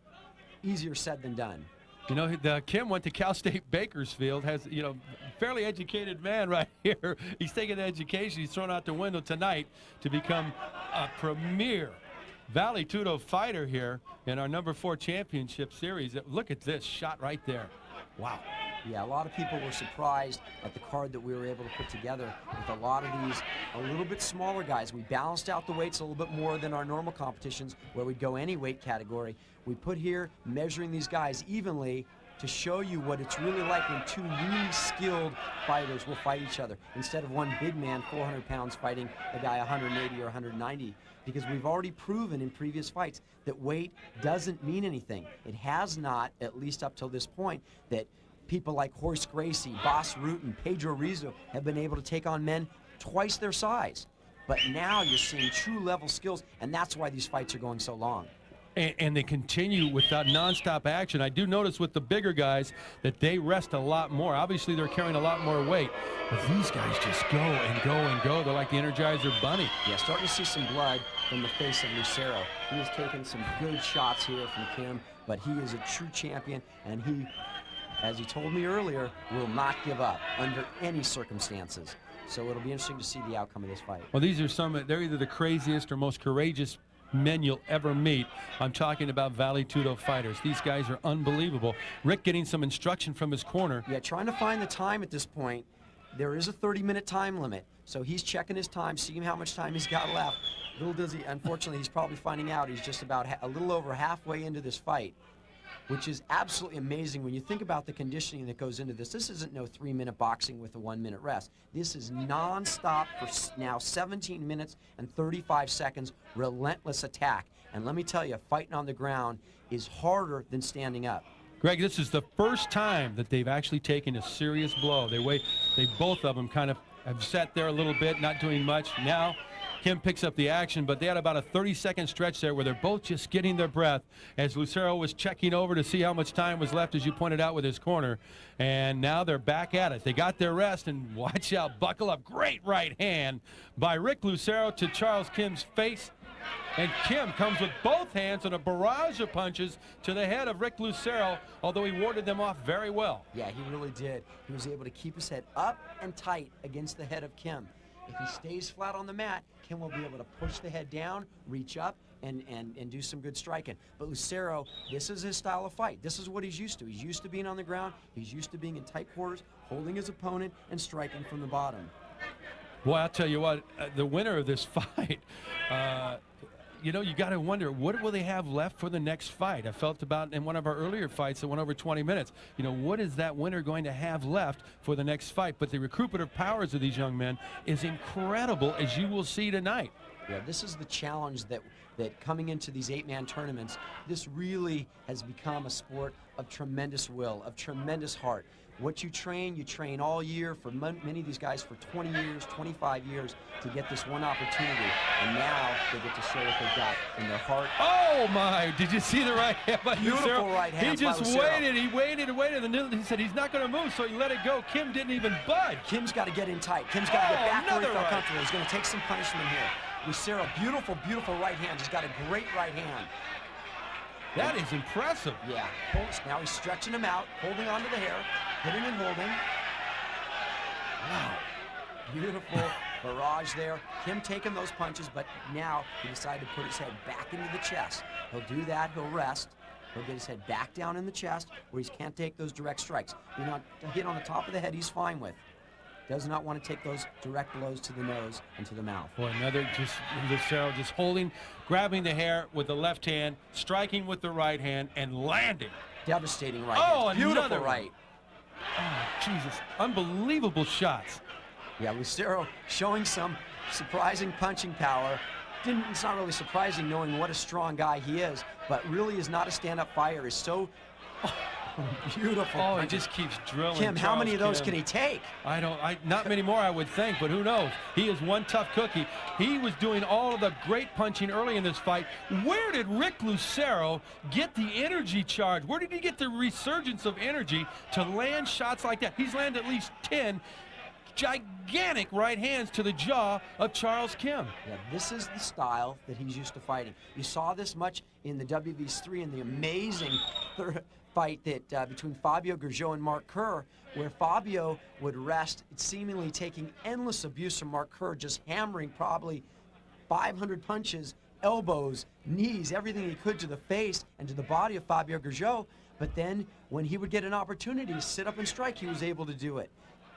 easier said than done. You know, Kim went to Cal State Bakersfield, has, you know, fairly educated man right here. He's taken education, he's thrown out the window tonight to become a premier Vale Tudo fighter here in our #4 championship series. Look at this shot right there. Wow. Yeah, a lot of people were surprised at the card that we were able to put together with a lot of these a little bit smaller guys. We balanced out the weights a little bit more than our normal competitions where we'd go any weight category. We put here measuring these guys evenly to show you what it's really like when two really skilled fighters will fight each other instead of one big man, 400 pounds, fighting a guy 180 or 190. Because we've already proven in previous fights that weight doesn't mean anything. It has not, at least up till this point, that people like Horace Gracie, Bas Rutten, Pedro Rizzo have been able to take on men twice their size. But now you're seeing true level skills, and that's why these fights are going so long. And they continue with that nonstop action. I do notice with the bigger guys that they rest a lot more. Obviously, they're carrying a lot more weight. But these guys just go and go and go. They're like the Energizer Bunny. Yeah, starting to see some blood from the face of Lucero. He has taken some good shots here from Kim, but he is a true champion, and he, as he told me earlier, will not give up under any circumstances. So it'll be interesting to see the outcome of this fight. Well, these are they're either the craziest or most courageous men you'll ever meet. I'm talking about Vale Tudo fighters. These guys are unbelievable. Rick getting some instruction from his corner. Yeah, trying to find the time at this point. There is a 30-minute time limit, so he's checking his time, seeing how much time he's got left. Little does he, unfortunately, he's probably finding out he's just about a little over halfway into this fight, which is absolutely amazing when you think about the conditioning that goes into this. This isn't no 3-minute boxing with a 1-minute rest. This is non-stop for now 17 minutes and 35 seconds, relentless attack. And let me tell you, fighting on the ground is harder than standing up. Greg, this is the first time that they've actually taken a serious blow. They both of them kind of have sat there a little bit, not doing much. Now Kim picks up the action, but they had about a 30-second stretch there where they're both just getting their breath as Lucero was checking over to see how much time was left, as you pointed out, with his corner. And now they're back at it. They got their rest, and watch out, buckle up. Great right hand by Rick Lucero to Charles Kim's face. And Kim comes with both hands and a barrage of punches to the head of Rick Lucero, although he warded them off very well. Yeah, he really did. He was able to keep his head up and tight against the head of Kim. If he stays flat on the mat, Kim will be able to push the head down, reach up, and do some good striking. But Lucero, this is his style of fight. This is what he's used to. He's used to being on the ground. He's used to being in tight quarters, holding his opponent, and striking from the bottom. Boy, I'll tell you what, the winner of this fight, you know, you got to wonder, what will they have left for the next fight? I felt about in one of our earlier fights that went over 20 minutes. You know, what is that winner going to have left for the next fight? But the recuperative powers of these young men is incredible, as you will see tonight. Yeah, this is the challenge that coming into these 8-man tournaments, this really has become a sport of tremendous will, of tremendous heart. What you train all year for many of these guys for 20 years, 25 years to get this one opportunity. And now they get to show what they've got in their heart. Oh, my. Did you see the right hand by Beautiful Lucero? right hand. He just waited. He waited and waited. And he said he's not going to move, so he let it go. Kim didn't even budge. Kim's got to get in tight. Kim's got to get back where he felt comfortable. He's going to take some punishment here. Lucero, beautiful, beautiful right hand. He's got a great right hand. That is impressive. Yeah. Now he's stretching him out, holding onto the hair, hitting and holding. Wow. Beautiful barrage there. Kim taking those punches, but now he decided to put his head back into the chest. He'll do that. He'll rest. He'll get his head back down in the chest where he can't take those direct strikes. You know, a hit on the top of the head he's fine with. Does not want to take those direct blows to the nose and to the mouth. Boy, another just Lucero just holding, grabbing the hair with the left hand, striking with the right hand, and landing. Devastating right Oh, hand. Beautiful another right. Oh, Jesus. Unbelievable shots. Yeah, Lucero showing some surprising punching power. It's not really surprising knowing what a strong guy he is, but really is not a stand-up fighter. Is so beautiful. Oh, punches. he just keeps drilling. Kim, how many of those can he take? Not many more, I would think, but who knows? He is one tough cookie. He was doing all of the great punching early in this fight. Where did Rick Lucero get the energy charge? Where did he get the resurgence of energy to land shots like that? He's landed at least 10 gigantic right hands to the jaw of Charles Kim. Yeah, this is the style that he's used to fighting. You saw this much in the WVC in the amazing fight that between Fabio Gurgel and Mark Kerr, where Fabio would rest, seemingly taking endless abuse from Mark Kerr, just hammering probably 500 punches, elbows, knees, everything he could to the face and to the body of Fabio Gurgel. But then when he would get an opportunity to sit up and strike, he was able to do it.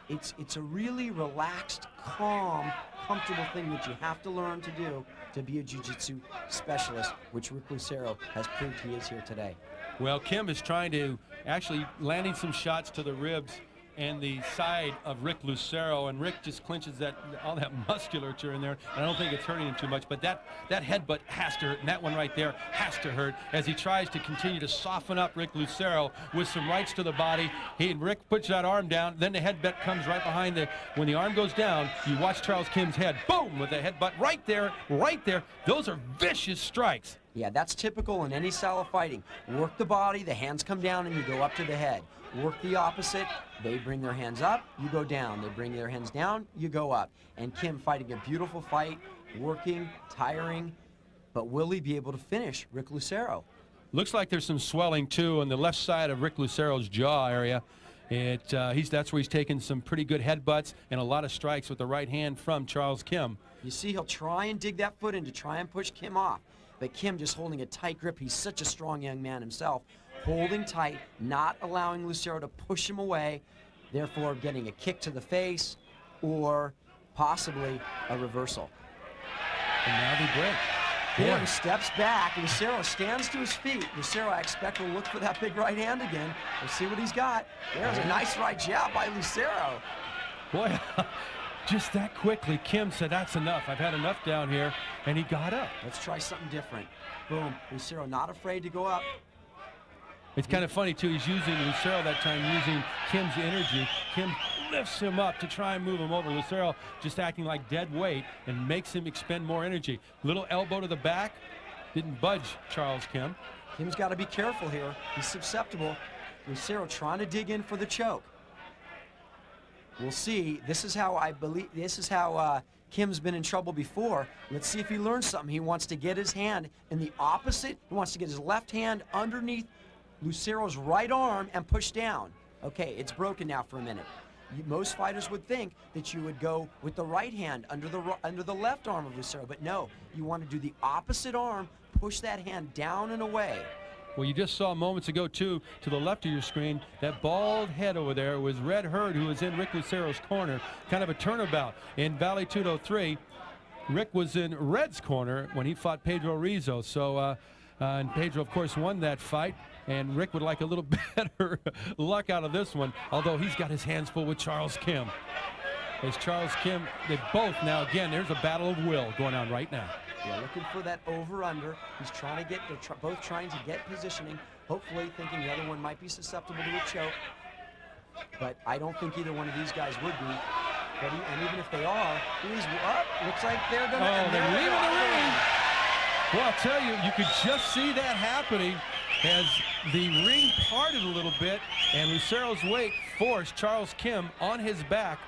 It's a really relaxed, calm, comfortable thing that you have to learn to do to be a jiu-jitsu specialist, which Rick Lucero has proved he is here today. Well, Kim is trying to actually landing some shots to the ribs and the side of Rick Lucero, and Rick just clinches all that musculature in there, and I don't think it's hurting him too much, but that headbutt has to hurt, and that one right there has to hurt as he tries to continue to soften up Rick Lucero with some rights to the body. Rick puts that arm down, then the headbutt comes right behind when the arm goes down, you watch Charles Kim's head, boom, with the headbutt right there, right there. Those are vicious strikes. Yeah, that's typical in any style of fighting. Work the body, the hands come down, and you go up to the head. Work the opposite, they bring their hands up, you go down. They bring their hands down, you go up. And Kim fighting a beautiful fight, working, tiring, but will he be able to finish Rick Lucero? Looks like there's some swelling, too, on the left side of Rick Lucero's jaw area. That's where he's taken some pretty good headbutts and a lot of strikes with the right hand from Charles Kim. You see, he'll try and dig that foot in to try and push Kim off. But Kim just holding a tight grip. He's such a strong young man himself. Holding tight, not allowing Lucero to push him away, therefore getting a kick to the face or possibly a reversal. And now they break. Kim steps back. Lucero stands to his feet. Lucero, I expect, will look for that big right hand again. We'll see what he's got. There's a nice right jab by Lucero. Boy, just that quickly, Kim said, that's enough. I've had enough down here, and he got up. Let's try something different. Boom. Lucero not afraid to go up. It's kind of funny, too. He's using Lucero that time, using Kim's energy. Kim lifts him up to try and move him over. Lucero just acting like dead weight and makes him expend more energy. Little elbow to the back. Didn't budge Charles Kim. Kim's got to be careful here. He's susceptible. Lucero trying to dig in for the choke. We'll see. This is how Kim's been in trouble before. Let's see if he learns something. He wants to get his hand in the opposite. He wants to get his left hand underneath Lucero's right arm and push down. Okay, it's broken now for a minute. Most fighters would think that you would go with the right hand under the left arm of Lucero, but no, you want to do the opposite arm, push that hand down and away. Well, you just saw moments ago, too, to the left of your screen, that bald head over there was Red Herd, who was in Rick Lucero's corner. Kind of a turnabout in Vale Tudo 3. Rick was in Red's corner when he fought Pedro Rizzo. So, and Pedro, of course, won that fight. And Rick would like a little better luck out of this one, although he's got his hands full with Charles Kim. As Charles Kim, they both now, again, there's a battle of will going on right now. Yeah, looking for that over-under. He's trying to get, both trying to get positioning, hopefully thinking the other one might be susceptible to a choke. But I don't think either one of these guys would be. But and even if they are, he's up. Looks like they're going to. Oh, they're leaving the ring. Well, I'll tell you, you could just see that happening as the ring parted a little bit, and Lucero's weight forced Charles Kim on his back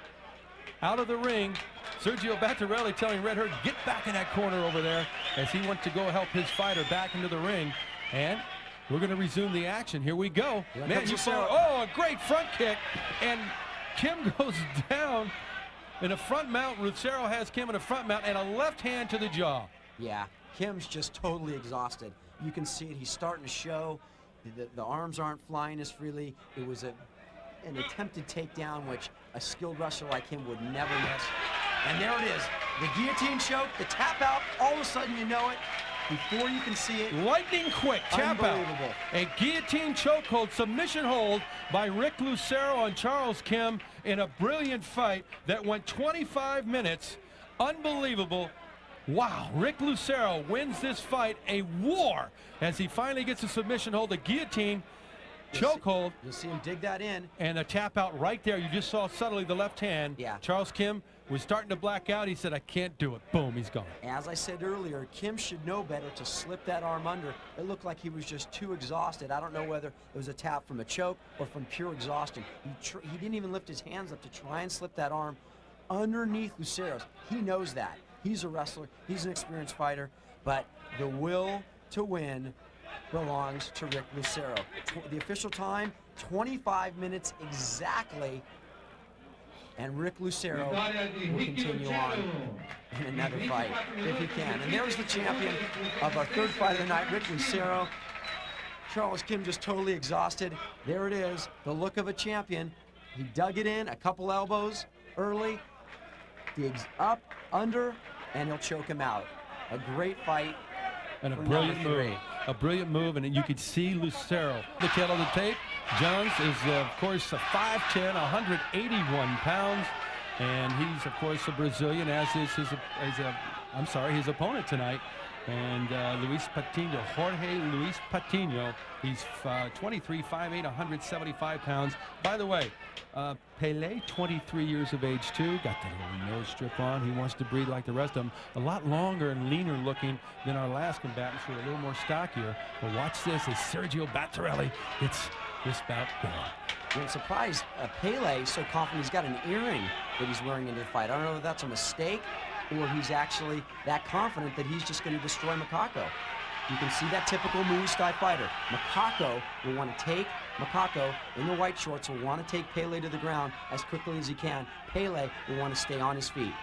out of the ring. Sergio Battarelli telling Red Herd, get back in that corner over there, as he went to go help his fighter back into the ring. And we're going to resume the action. Here we go. Man, you saw, oh, a great front kick, and Kim goes down in a front mount. Lucero has Kim in a front mount and a left hand to the jaw. Yeah, Kim's just totally exhausted. You can see it. He's starting to show. The arms aren't flying as freely. It was an attempted takedown, which a skilled wrestler like him would never miss. And there it is. The guillotine choke, the tap out. All of a sudden, you know it. Before you can see it. Lightning quick tap out. A guillotine chokehold, submission hold by Rick Lucero on Charles Kim in a brilliant fight that went 25 minutes. Unbelievable. Wow, Rick Lucero wins this fight, a war, as he finally gets a submission hold, a guillotine chokehold. You'll see him dig that in. And a tap out right there. You just saw subtly the left hand. Yeah. Charles Kim was starting to black out. He said, I can't do it. Boom, he's gone. As I said earlier, Kim should know better to slip that arm under. It looked like he was just too exhausted. I don't know whether it was a tap from a choke or from pure exhaustion. He didn't even lift his hands up to try and slip that arm underneath Lucero's. He knows that. He's a wrestler. He's an experienced fighter. But the will to win belongs to Rick Lucero. The official time, 25 minutes exactly. And Rick Lucero will continue on in another fight if he can. And there's the champion of our third fight of the night, Rick Lucero. Charles Kim just totally exhausted. There it is, the look of a champion. He dug it in, a couple elbows early, digs up, under, and he'll choke him out. A great fight. And a brilliant move. A brilliant move, and you could see Lucero. The tail of the tape. Jones is, of course, a 5'10", 181 pounds, and he's, of course, a Brazilian, as is his opponent tonight. And Luis Patino, Jorge Luis Patino, he's 23, 5'8", 175 pounds. By the way, Pele, 23 years of age too, got that little nose strip on. He wants to breathe like the rest of them. A lot longer and leaner looking than our last combatants, who are a little more stockier. But watch this as Sergio Battarelli gets this bout going. I'm surprised Pele is so confident he's got an earring that he's wearing into the fight. I don't know if that's a mistake or he's actually that confident that he's just going to destroy Macaco. You can see that typical Muay Thai fighter. Macaco will want to take, Macaco in the white shorts will want to take Pele to the ground as quickly as he can. Pele will want to stay on his feet.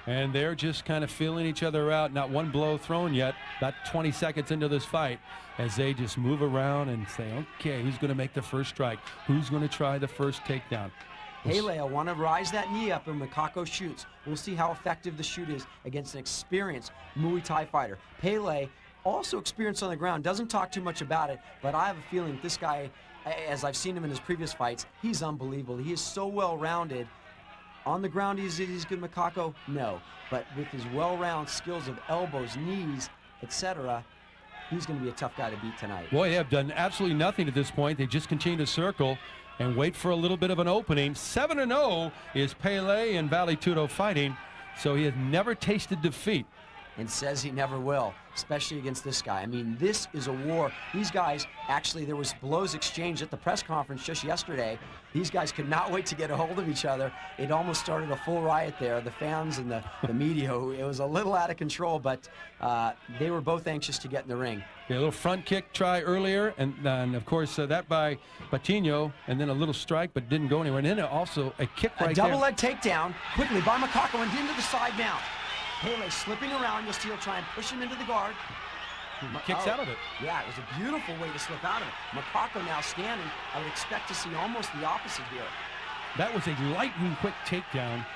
And they're just kind of feeling each other out. Not one blow thrown yet. About 20 seconds into this fight, as they just move around and say, okay, who's going to make the first strike? Who's going to try the first takedown? Pele will want to rise that knee up when Macaco shoots. We'll see how effective the shoot is against an experienced Muay Thai fighter. Pele, also experienced on the ground, doesn't talk too much about it, but I have a feeling this guy, as I've seen him in his previous fights, he's unbelievable. He is so well-rounded. On the ground, he's good Macaco? No. But with his well-rounded skills of elbows, knees, etc., he's going to be a tough guy to beat tonight. Boy, they have done absolutely nothing at this point. They just continue to circle and wait for a little bit of an opening. 7-0 is Pele and Vale Tudo fighting, so he has never tasted defeat. and says he never will, especially against this guy. I mean, this is a war. These guys, actually, there was blows exchanged at the press conference just yesterday. These guys could not wait to get a hold of each other. It almost started a full riot there. The fans and the media, it was a little out of control, but they were both anxious to get in the ring. Yeah, a little front kick try earlier, and of course that by Patino, and then a little strike, but didn't go anywhere. And then also a kick right there. A double leg takedown quickly by Makako and into the side mount. Pele slipping around. You'll see he'll try and push him into the guard. He kicks out of it. Yeah, it was a beautiful way to slip out of it. Makako now standing. I would expect to see almost the opposite here. That was a lightning quick takedown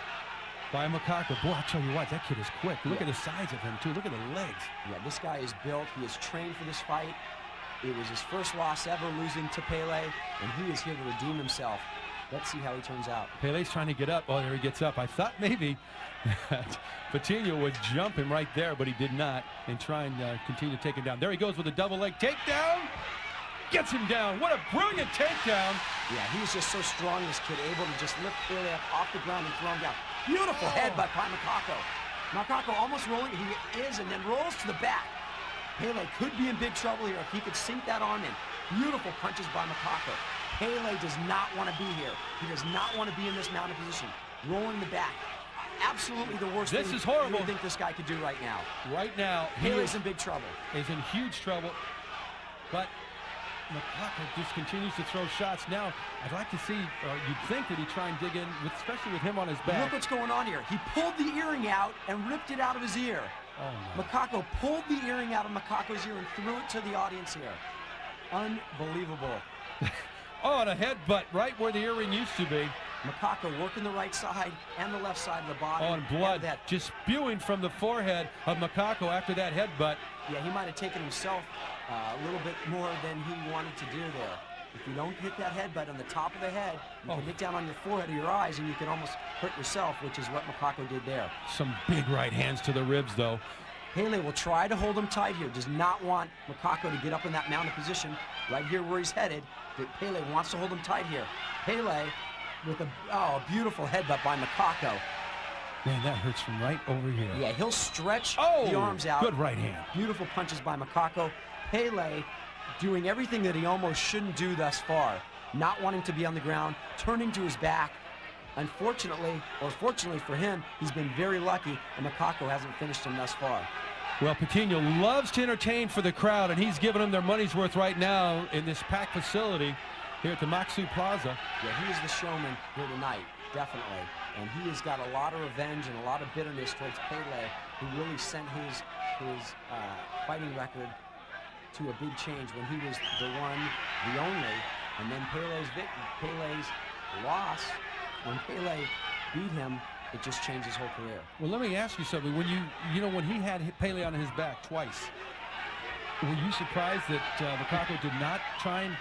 by Makako. Boy, I tell you what, that kid is quick. Look at the size of him, too. Look at the legs. Yeah, this guy is built. He is trained for this fight. It was his first loss ever, losing to Pele, and he is here to redeem himself. Let's see how he turns out. Pele's trying to get up. Oh, there he gets up. I thought maybe that Patino would jump him right there, but he did not, and try and continue to take him down. There he goes with a double leg takedown. Gets him down. What a brilliant takedown. Yeah, he's just so strong, this kid, able to just lift Pele up off the ground and throw him down. Beautiful headbutt by Makako. Makako almost rolling. He is, and then rolls to the back. Pele could be in big trouble here if he could sink that arm in. Beautiful punches by Makako. Pele does not want to be here. He does not want to be in this mounted position. Rolling the back. Absolutely the worst thing this is horrible. I think this guy could do right now. Right now, Pele's in big trouble. He's in huge trouble. But Makako just continues to throw shots. Now, I'd like to see, you'd think that he'd try and dig in, especially with him on his back. Look what's going on here. He pulled the earring out and ripped it out of his ear. Oh, no. Makako pulled the earring out of Makako's ear and threw it to the audience here. Unbelievable. Oh, and a headbutt right where the earring used to be. Makako working the right side and the left side of the body. Oh, and blood just spewing from the forehead of Makako after that headbutt. Yeah, he might have taken himself a little bit more than he wanted to do there. If you don't hit that headbutt on the top of the head, you can hit down on your forehead or your eyes, and you can almost hurt yourself, which is what Makako did there. Some big right hands to the ribs, though. Pele will try to hold him tight here. Does not want Makako to get up in that mounted position right here where he's headed. Pele wants to hold him tight here. Pele with a beautiful headbutt by Makako. Man, that hurts from right over here. Yeah, he'll stretch the arms out. Good right hand. Beautiful punches by Makako. Pele doing everything that he almost shouldn't do thus far. Not wanting to be on the ground, turning to his back. Unfortunately, or fortunately for him, he's been very lucky, and Makako hasn't finished him thus far. Well, Patino loves to entertain for the crowd, and he's giving them their money's worth right now in this packed facility here at the Maxu Plaza. Yeah, he is the showman here tonight, definitely. And he has got a lot of revenge and a lot of bitterness towards Pele, who really sent his fighting record to a big change when he was the one, the only, and then Pele's loss, when Pele beat him, it just changed his whole career. Well, let me ask you something. When when he had Pele on his back twice, were you surprised that Makako did not try and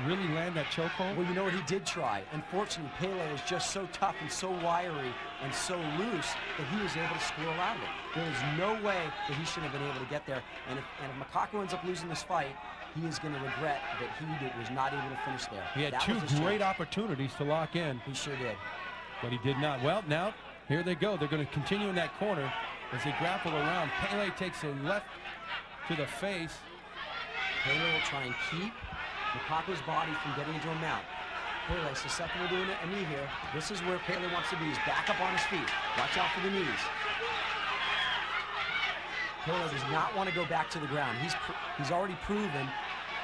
really land that chokehold? Well, you know what, he did try. Unfortunately, Pele is just so tough and so wiry and so loose that he was able to squirrel out of it. There is no way that he should have been able to get there. And if Makako ends up losing this fight, he is going to regret that he was not able to finish there. He had two great opportunities to lock in. He sure did. But he did not. Well, now, here they go. They're going to continue in that corner as they grapple around. Pele takes a left to the face. Pele will try and keep Makako's body from getting into a mount. Pele susceptible to a knee here. This is where Pele wants to be. He's back up on his feet. Watch out for the knees. Pele does not want to go back to the ground. He's already proven,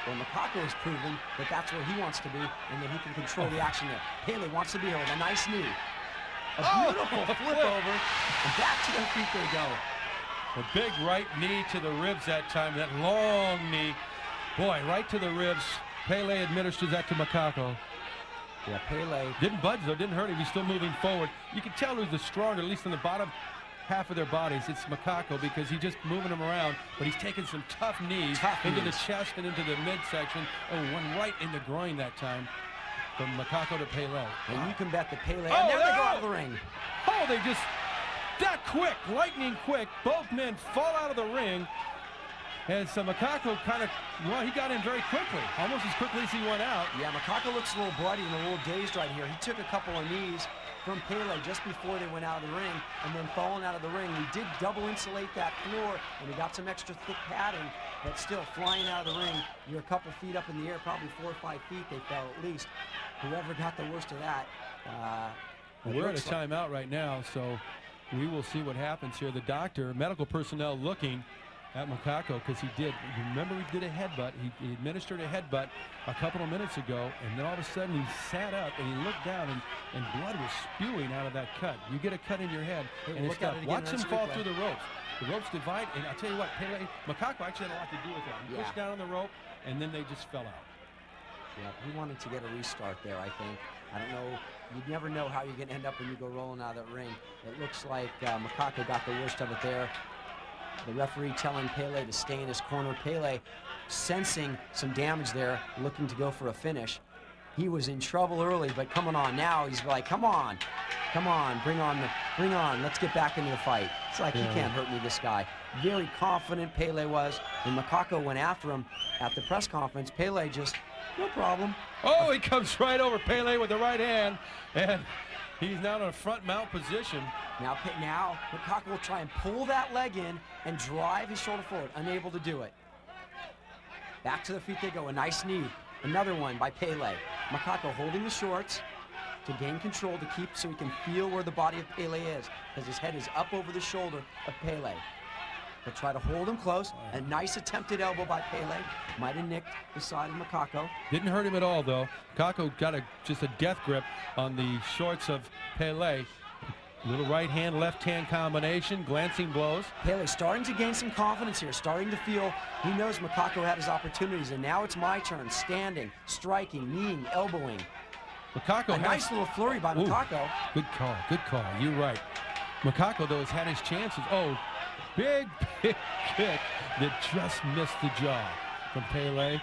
or Makako has proven, that that's where he wants to be and that he can control the action there. Pele wants to be here with a nice knee. A beautiful flip over, and back to their feet they go. A big right knee to the ribs that time, that long knee. Boy, right to the ribs. Pele administers that to Makako. Yeah, Pele didn't budge though, didn't hurt him. He's still moving forward. You can tell who's the stronger, at least in the bottom half of their bodies. It's Makako because he's just moving them around, but he's taking some tough knees into the chest and into the midsection. Oh, one right in the groin that time from Makako to Pele. And you can bet that Pele, and there they go out of the ring. Oh, they just, that quick, lightning quick. Both men fall out of the ring. And so Makako kind of, well, he got in very quickly, almost as quickly as he went out. Yeah, Makako looks a little bloody and a little dazed right here. He took a couple of knees from Pele just before they went out of the ring, and then falling out of the ring. We did double insulate that floor, and we got some extra thick padding, but still flying out of the ring, you're a couple feet up in the air, probably 4 or 5 feet they fell at least. Whoever got the worst of that. We're at a timeout right now, so we will see what happens here. The doctor, medical personnel looking at Makako, because he did. Remember, he did a headbutt. He administered a headbutt a couple of minutes ago, and then all of a sudden he sat up and he looked down, and blood was spewing out of that cut. You get a cut in your head, and it's tough. Watch him fall through the ropes. The ropes divide, and I'll tell you what, Makako actually had a lot to do with that. He pushed down on the rope, and then they just fell out. Yeah, he wanted to get a restart there, I think. I don't know. You never know how you're going to end up when you go rolling out of that ring. It looks like Makako got the worst of it there. The referee telling Pele to stay in his corner. Pele sensing some damage there, looking to go for a finish. He was in trouble early, but coming on now, he's like, come on, bring on, let's get back into the fight. It's like, he can't hurt me, this guy. Very confident Pele was. When Makako went after him at the press conference, Pele just, no problem. Oh, he comes right over Pele with the right hand, and he's now in a front mount position. Now Makako will try and pull that leg in and drive his shoulder forward, unable to do it. Back to the feet they go, a nice knee. Another one by Pele. Makako holding the shorts to gain control, to keep so he can feel where the body of Pele is, because his head is up over the shoulder of Pele. They'll try to hold him close. A nice attempted elbow by Pele. Might have nicked the side of Makako. Didn't hurt him at all, though. Makako got just a death grip on the shorts of Pele. Little right hand, left hand combination, glancing blows. Pele starting to gain some confidence here, starting to feel he knows Makako had his opportunities, and now it's my turn. Standing, striking, kneeing, elbowing. Makako nice little flurry by Makako. Good call. You're right. Makako, though, has had his chances. Oh, big kick that just missed the jaw from Pele.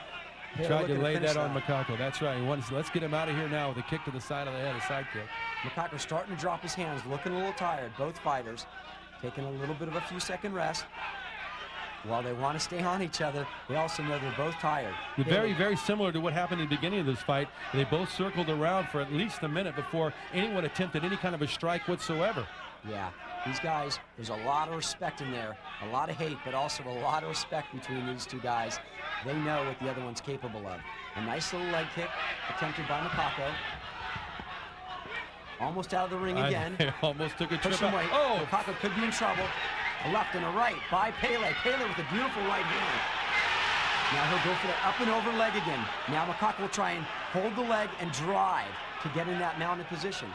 Tried to lay that on Makako. That's right. He wants, let's get him out of here now with a kick to the side of the head, a side kick. Makako starting to drop his hands, looking a little tired. Both fighters taking a little bit of a few second rest. While they want to stay on each other, they also know they're both tired. Very, very similar to what happened in the beginning of this fight. They both circled around for at least a minute before anyone attempted any kind of a strike whatsoever. Yeah, these guys, there's a lot of respect in there, a lot of hate, but also a lot of respect between these two guys. They know what the other one's capable of. A nice little leg kick attempted by Makako. Almost out of the ring again. Almost took a trip out. Oh, Makako could be in trouble. A left and a right by Pele. Pele with a beautiful right hand. Now he'll go for the up and over leg again. Now Makako will try and hold the leg and drive to get in that mounted position.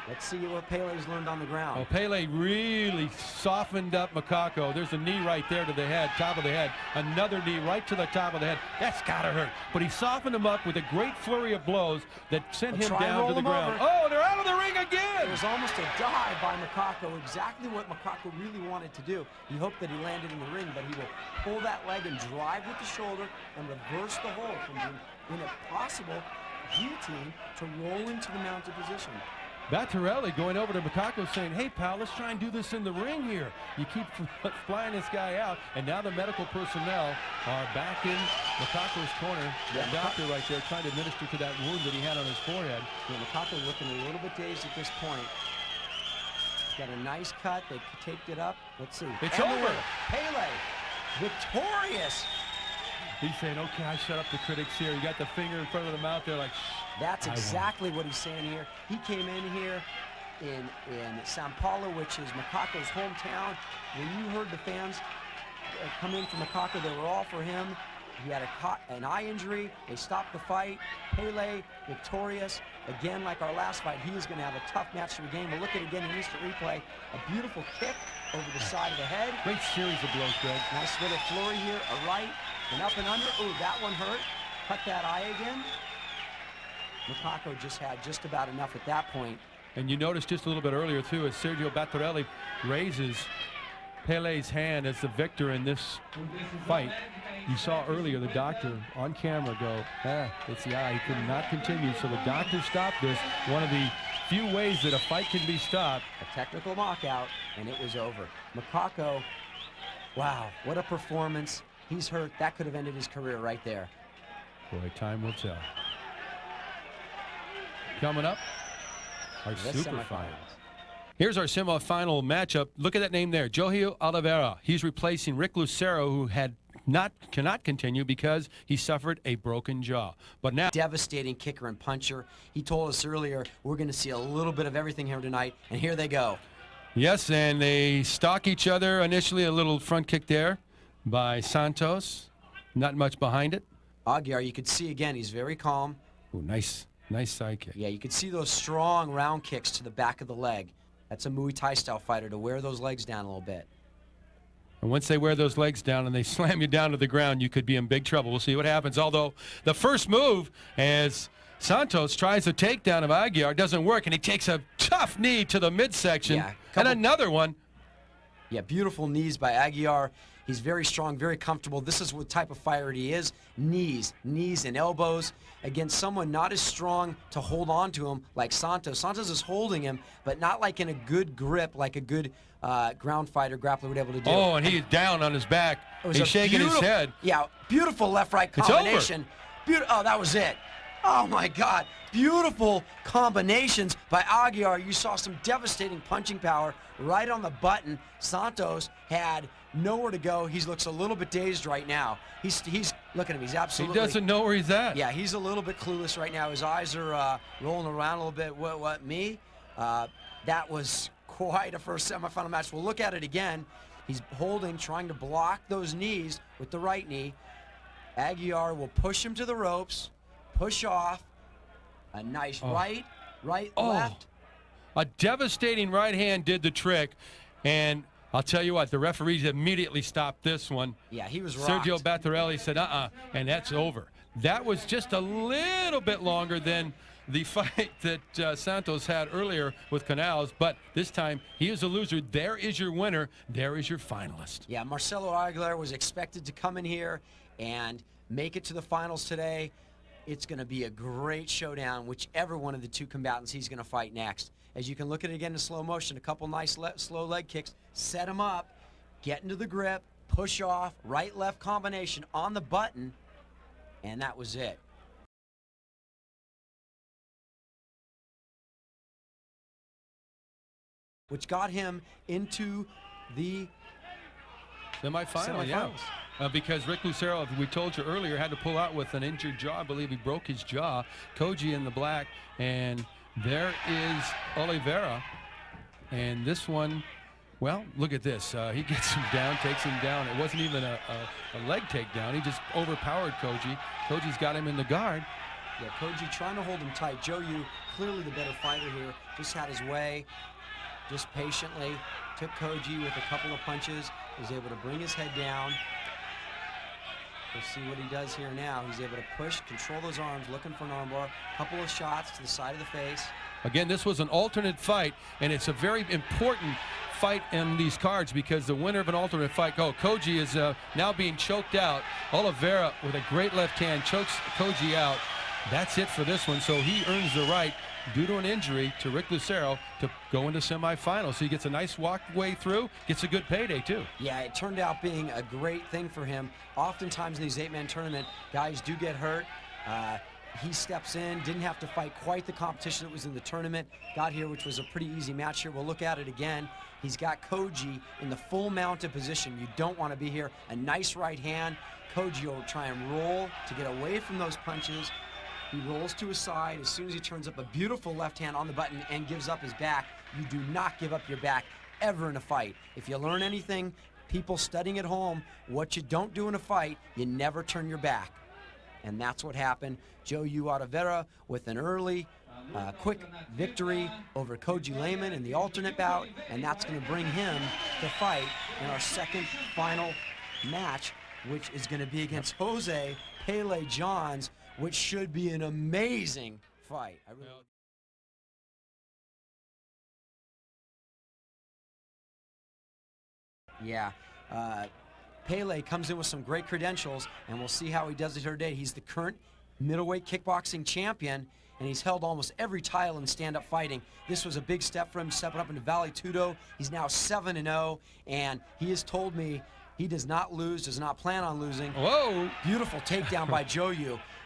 Let's see what Pele's learned on the ground. Oh, Pele really softened up Makako. There's a knee right there to the head, top of the head. Another knee right to the top of the head. That's gotta hurt. But he softened him up with a great flurry of blows that sent him down to the ground. Oh, they're out of the ring again! It was almost a dive by Makako, exactly what Makako really wanted to do. He hoped that he landed in the ring, but he will pull that leg and drive with the shoulder and reverse the hold from being in a possible guillotine to roll into the mounted position. Battarelli going over to Makako saying, hey, pal, let's try and do this in the ring here. You keep flying this guy out, and now the medical personnel are back in Makako's corner. The doctor right there trying to administer to that wound that he had on his forehead. Yeah, Makako looking a little bit dazed at this point. Got a nice cut. They taped it up. Let's see. It's over. Pele, victorious. He's saying, okay, I shut up the critics here. You got the finger in front of the mouth there like, shh. That's exactly what he's saying here. He came in here in Sao Paol, which is Makako's hometown. When you heard the fans come in for Makako, they were all for him. He had an eye injury. They stopped the fight. Pele, victorious. Again, like our last fight, he is going to have a tough match to regain. We'll look at it again in instant replay. A beautiful kick over the side of the head. Great series of blows, Greg. Nice little flurry here. A right, an up and under. Ooh, that one hurt. Cut that eye again. Makako just had just about enough at that point. And you noticed just a little bit earlier, too, as Sergio Battarelli raises Pele's hand as the victor in this fight. You saw earlier the doctor on camera go, it's the eye. He could not continue, so the doctor stopped this. One of the few ways that a fight can be stopped. A technical knockout, and it was over. Makako, wow, what a performance. He's hurt. That could have ended his career right there. Boy, time will tell. Coming up, our the super semifinals. final. Here's our semifinal matchup. Look at that name there, Johil Oliveria. He's replacing Rick Lucero, who cannot continue because he suffered a broken jaw. But now, Devastating kicker and puncher. He told us earlier we're going to see a little bit of everything here tonight, and here they go. yes, and they stalk each other initially. A little front kick there by Santos. Not much behind it. Aguiar, you could see again, he's very calm. Oh, nice side kick. Yeah, you could see those strong round kicks to the back of the leg. That's a Muay Thai style fighter, to wear those legs down a little bit. And once they wear those legs down and they slam you down to the ground, you could be in big trouble. We'll see what happens. Although the first move, as Santos tries a takedown of Aguiar, doesn't work, and he takes a tough knee to the midsection. Yeah, and another one. Yeah, beautiful knees by Aguiar. He's very strong, very comfortable. This is what type of fighter he is. Knees and elbows against someone not as strong to hold on to him like Santos. Santos is holding him, but not like in a good grip, like a good ground fighter, grappler would be able to do. Oh, and he's down on his back. He's shaking his head. Yeah, beautiful left-right combination. Oh, that was it. Oh, my God. Beautiful combinations by Aguiar. You saw some devastating punching power right on the button. Santos had nowhere to go. He looks a little bit dazed right now. He's look at him. He's absolutely. He doesn't know where he's at. Yeah, he's a little bit clueless right now. His eyes are rolling around a little bit. What me? That was quite a first semifinal match. We'll look at it again. He's holding, trying to block those knees with the right knee. Aguiar will push him to the ropes, push off. A nice right, left. A devastating right hand did the trick, and I'll tell you what, the referees immediately stopped this one. Yeah, he was rocked. Sergio Battarelli said, and that's over. That was just a little bit longer than the fight that Santos had earlier with Canals, but this time he is a loser. There is your winner. There is your finalist. Yeah, Marcelo Aguilar was expected to come in here and make it to the finals today. It's going to be a great showdown, whichever one of the two combatants he's going to fight next. As you can look at it again in slow motion, a couple nice slow leg kicks, set him up, get into the grip, push off, right-left combination on the button, and that was it. Which got him into the Semifinal, yeah. Because Rick Lucero, we told you earlier, had to pull out with an injured jaw. I believe he broke his jaw. Koji in the black, and there is Oliveira. And this one, well, look at this. He gets him down, takes him down. It wasn't even a leg takedown. He just overpowered Koji. Koji's got him in the guard. Yeah, Koji trying to hold him tight. Johil, clearly the better fighter here, just had his way, just patiently took Koji with a couple of punches, was able to bring his head down. We'll see what he does here now. He's able to push, control those arms, looking for an armbar. Couple of shots to the side of the face. Again, this was an alternate fight, and it's a very important fight in these cards because the winner of an alternate fight, Koji is now being choked out. Oliveira with a great left hand chokes Koji out. That's it for this one, so he earns the right, due to an injury to Rick Lucero, to go into semifinals. So he gets a nice walkway through, gets a good payday too. Yeah, it turned out being a great thing for him. Oftentimes in these 8-man tournament, guys do get hurt. He steps in, didn't have to fight quite the competition that was in the tournament. Got here, which was a pretty easy match here. We'll look at it again. He's got Koji in the full mounted position. You don't want to be here. A nice right hand. Koji will try and roll to get away from those punches. He rolls to his side. As soon as he turns up, a beautiful left hand on the button and gives up his back. You do not give up your back ever in a fight. If you learn anything, people studying at home, what you don't do in a fight, you never turn your back. And that's what happened. Johil Oliveira with an early, quick victory over Koji Lehman in the alternate bout, and that's going to bring him to fight in our second final match, which is going to be against Jose Landi-Jons, which should be an amazing fight. Yeah, Pele comes in with some great credentials, and we'll see how he does it here today. He's the current middleweight kickboxing champion, and he's held almost every title in stand-up fighting. This was a big step for him, stepping up into Vale Tudo. He's now 7-0, and he has told me he does not lose, does not plan on losing. Whoa! Beautiful takedown by Johil.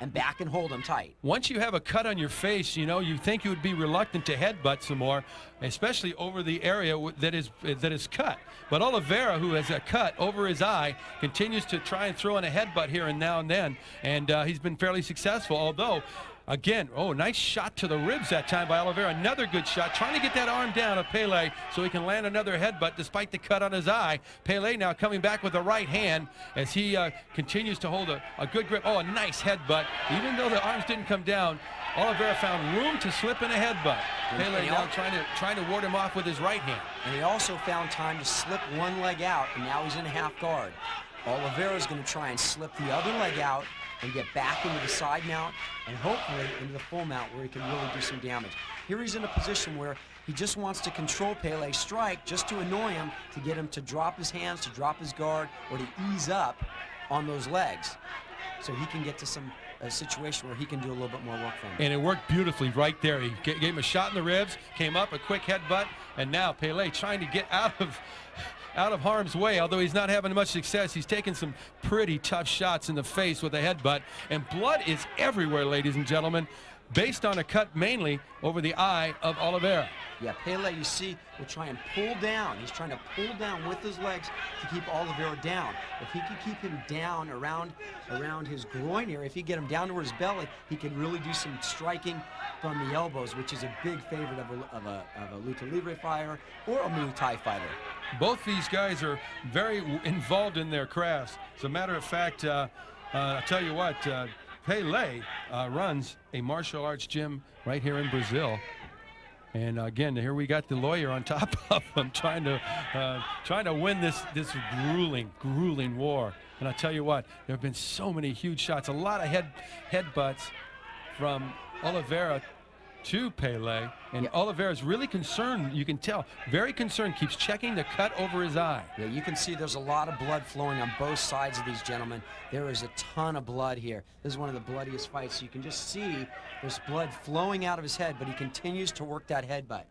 and back and hold him tight. Once you have a cut on your face, you know, you think you would be reluctant to headbutt some more, especially over the area that is cut. But Oliveira, who has a cut over his eye, continues to try and throw in a headbutt here and now and then, and he's been fairly successful, although again, oh, nice shot to the ribs that time by Oliveira. Another good shot, trying to get that arm down of Pele so he can land another headbutt despite the cut on his eye. Pele now coming back with the right hand as he continues to hold a good grip. Oh, a nice headbutt. Even though the arms didn't come down, Oliveira found room to slip in a headbutt. Pele now trying to ward him off with his right hand. And he also found time to slip one leg out, and now he's in a half guard. Oliveira's going to try and slip the other leg out and get back into the side mount and hopefully into the full mount where he can really do some damage. Here he's in a position where he just wants to control Pele's strike just to annoy him, to get him to drop his hands, to drop his guard, or to ease up on those legs so he can get to a situation where he can do a little bit more work for him. And it worked beautifully right there. He gave him a shot in the ribs, came up, a quick headbutt, and now Pele trying to get out of harm's way. Although he's not having much success, he's taking some pretty tough shots in the face with a headbutt, and blood is everywhere, ladies and gentlemen, based on a cut mainly over the eye of Oliveira. Yeah, Pele, you see, will try and pull down. He's trying to pull down with his legs to keep Oliveira down. If he can keep him down around his groin area, if he get him down to his belly, he can really do some striking from the elbows, which is a big favorite of a lucha libre fighter or a Muay Thai fighter. Both these guys are very involved in their crafts. As a matter of fact, I'll tell you what, Pele runs a martial arts gym right here in Brazil. And again, here we got the lawyer on top of him trying to win this grueling war. And I'll tell you what, there have been so many huge shots, a lot of headbutts from Oliveira to Pele, and yeah. Oliveira's really concerned, you can tell, very concerned, keeps checking the cut over his eye. Yeah, you can see there's a lot of blood flowing on both sides of these gentlemen. There is a ton of blood here. This is one of the bloodiest fights. You can just see there's blood flowing out of his head, but he continues to work that headbutt.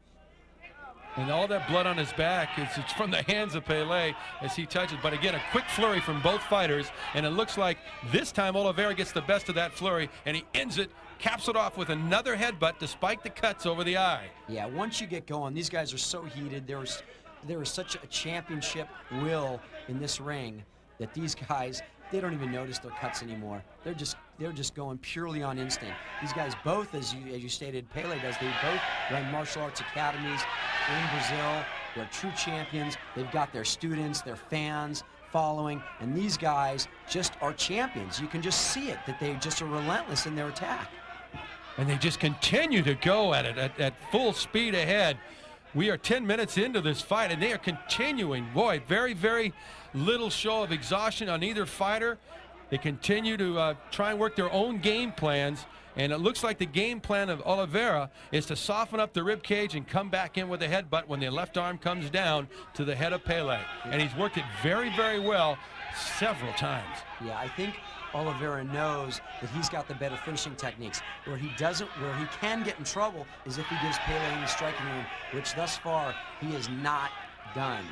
And all that blood on his back it's from the hands of Pele as he touches. But again, a quick flurry from both fighters, and it looks like this time Oliveira gets the best of that flurry, and he ends it, caps it off with another headbutt despite the cuts over the eye. Yeah, once you get going, these guys are so heated. There was such a championship will in this ring that these guys, they don't even notice their cuts anymore. They're just going purely on instinct. These guys both, as you stated, Pele does, they both run martial arts academies in Brazil. They're true champions. They've got their students, their fans following, and these guys just are champions. You can just see it, that they just are relentless in their attack. And they just continue to go at it at full speed ahead. We are 10 minutes into this fight, and they are continuing. Boy, very, very little show of exhaustion on either fighter. They continue to try and work their own game plans, and it looks like the game plan of Oliveira is to soften up the rib cage and come back in with a headbutt when the left arm comes down to the head of Pele. And he's worked it very, very well several times. Yeah, I think Oliveira knows that he's got the better finishing techniques. Where he can get in trouble is if he gives Pele any striking room, which thus far he has not done.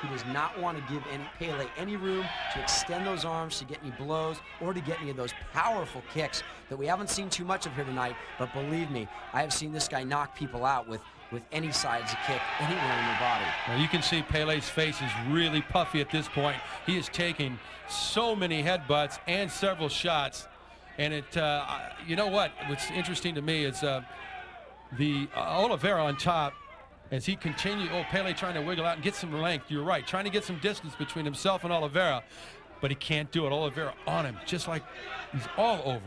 He does not want to give Pele any room to extend those arms, to get any blows, or to get any of those powerful kicks that we haven't seen too much of here tonight. But believe me, I have seen this guy knock people out with any sides of kick anywhere in their body. Well, you can see Pele's face is really puffy at this point. He is taking so many headbutts and several shots. And you know what? What's interesting to me is the Oliveira on top. As he continues, Pele trying to wiggle out and get some length. You're right, trying to get some distance between himself and Oliveira, but he can't do it. Oliveira on him, just like he's all over.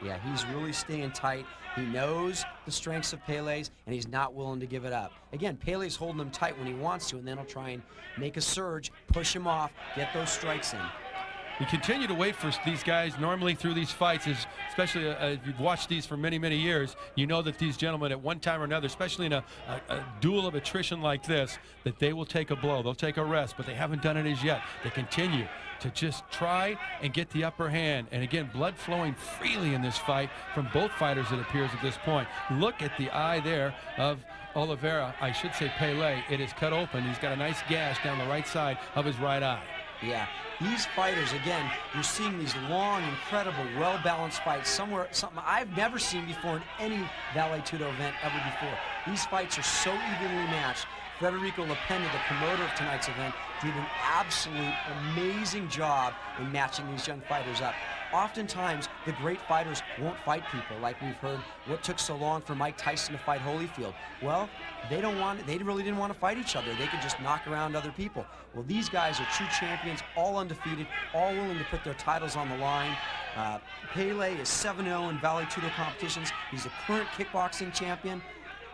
Yeah, he's really staying tight. He knows the strengths of Pele's, and he's not willing to give it up. Again, Pele's holding him tight when he wants to, and then he'll try and make a surge, push him off, get those strikes in. We continue to wait for these guys. Normally through these fights, especially if you've watched these for many, many years, you know that these gentlemen at one time or another, especially in a duel of attrition like this, that they will take a blow. They'll take a rest, but they haven't done it as yet. They continue to just try and get the upper hand. And again, blood flowing freely in this fight from both fighters, it appears at this point. Look at the eye there of Oliveira. I should say Pele. It is cut open. He's got a nice gash down the right side of his right eye. Yeah, these fighters, again, you're seeing these long, incredible, well-balanced fights, something I've never seen before in any Vale Tudo event ever before. These fights are so evenly matched. Federico Lapenda, the promoter of tonight's event, did an absolute amazing job in matching these young fighters up. Oftentimes, the great fighters won't fight people, like we've heard what took so long for Mike Tyson to fight Holyfield. Well, they really didn't want to fight each other. They could just knock around other people. Well, these guys are true champions, all undefeated, all willing to put their titles on the line. Pele is 7-0 in Vale Tudo competitions. He's a current kickboxing champion,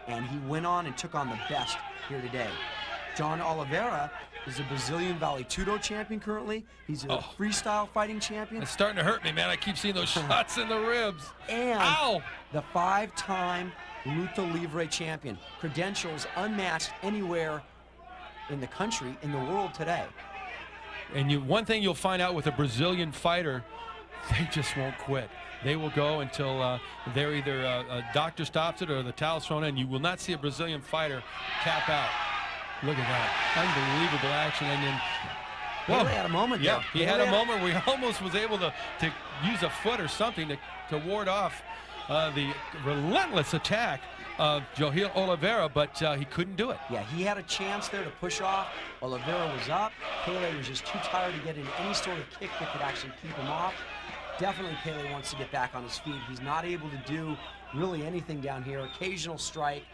and he went on and took on the best here today. John Oliveira is a Brazilian Vale Tudo champion currently. He's a freestyle fighting champion. It's starting to hurt me, man. I keep seeing those shots in the ribs. And ow, the 5-time Luta Livre champion. Credentials unmatched anywhere in the country, in the world today. And one thing you'll find out with a Brazilian fighter, they just won't quit. They will go until they're either a doctor stops it or the towel's thrown in. You will not see a Brazilian fighter tap out. Look at that. Unbelievable action. And then, Pele had a moment there. Yeah, he had a moment where he almost was able to use a foot or something to ward off the relentless attack of Johil Oliveira, but he couldn't do it. Yeah, he had a chance there to push off. Oliveira was up. Pele was just too tired to get in any sort of kick that could actually keep him off. Definitely Pele wants to get back on his feet. He's not able to do really anything down here. Occasional strike,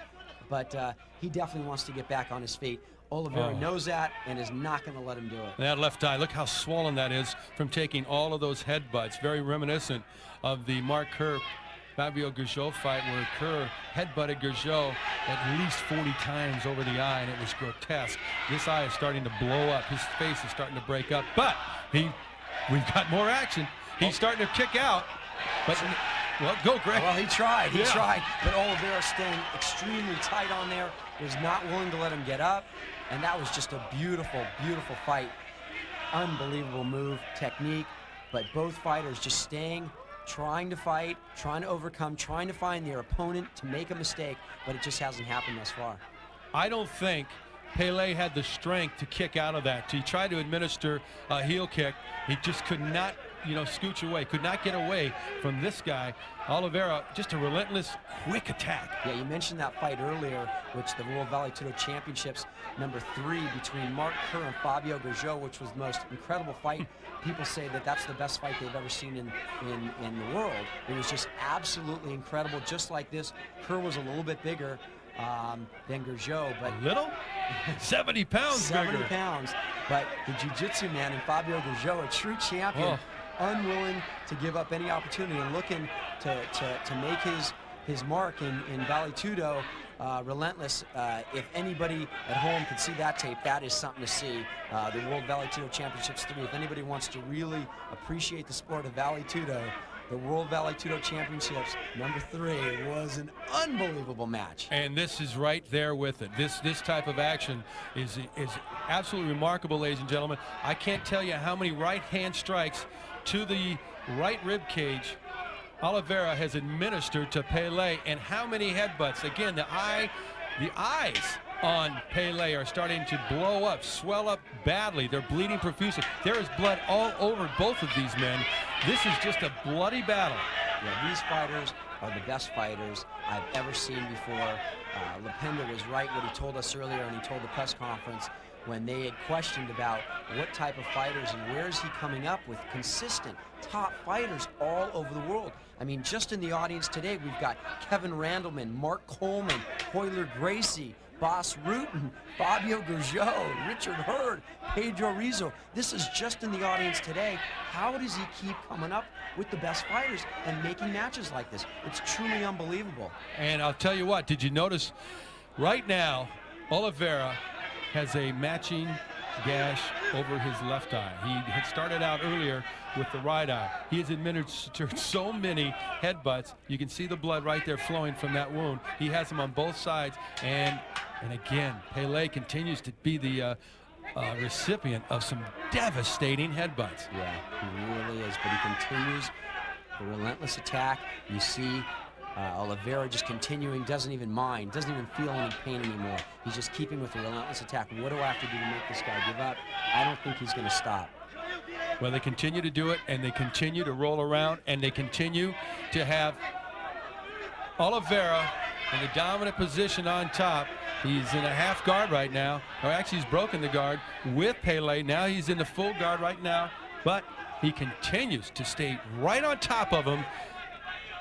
but he definitely wants to get back on his feet. Oliveira knows that and is not going to let him do it. That left eye, look how swollen that is from taking all of those headbutts. Very reminiscent of the Mark Kerr Fabio Gurgel fight, where Kerr headbutted Gurgel at least 40 times over the eye, and it was grotesque. This eye is starting to blow up. His face is starting to break up, but we've got more action. He's starting to kick out, but well, go Greg. Well, he tried, he tried, but Oliveira staying extremely tight on there, was not willing to let him get up, and that was just a beautiful, beautiful fight. Unbelievable move, technique, but both fighters just staying, trying to fight, trying to overcome, trying to find their opponent to make a mistake, but it just hasn't happened thus far. I don't think Pele had the strength to kick out of that. He tried to administer a heel kick. He just could not, scooch away, could not get away from this guy. Oliveira, just a relentless, quick attack. Yeah, you mentioned that fight earlier, which the World Vale Tudo Championships #3 between Mark Kerr and Fabio Gurgel, which was the most incredible fight. People say that that's the best fight they've ever seen in the world. It was just absolutely incredible, just like this. Kerr was a little bit bigger than Gurgel, but little? 70 pounds 70 bigger. pounds, but the jiu-jitsu man and Fabio Gurgel, a true champion, unwilling to give up any opportunity and looking to make his mark in Vale Tudo. Relentless. If anybody at home could see that tape, that is something to see. The World Vale Tudo Championships 3. If anybody wants to really appreciate the sport of Vale Tudo, the World Vale Tudo Championships #3 was an unbelievable match. And this is right there with it. This type of action is absolutely remarkable, ladies and gentlemen. I can't tell you how many right-hand strikes to the right rib cage Oliveira has administered to Pele, and how many headbutts. Again, the eyes on Pele are starting to blow up, swell up badly. They're bleeding profusely. There is blood all over both of these men. This is just a bloody battle. Yeah, these fighters are the best fighters I've ever seen before. Lapenda was right what he told us earlier, and he told the press conference when they had questioned about what type of fighters and where is he coming up with consistent top fighters all over the world. I mean, just in the audience today, we've got Kevin Randleman, Mark Coleman, Hoyler Gracie, Bas Rutten, Fabio Gurgel, Richard Hurd, Pedro Rizzo. This is just in the audience today. How does he keep coming up with the best fighters and making matches like this? It's truly unbelievable. And I'll tell you what, did you notice right now, Oliveira has a matching gash over his left eye. He had started out earlier with the right eye. He has administered so many headbutts. You can see the blood right there flowing from that wound. He has them on both sides, and again, Pele continues to be the recipient of some devastating headbutts. Yeah, he really is, but he continues the relentless attack. You see Oliveira just continuing, doesn't even mind, doesn't even feel any pain anymore. He's just keeping with the relentless attack. What do I have to do to make this guy give up? I don't think he's going to stop. Well, they continue to do it, and they continue to roll around, and they continue to have Oliveria in the dominant position on top. He's in a half guard right now, or actually he's broken the guard with Pele. Now he's in the full guard right now, but he continues to stay right on top of him.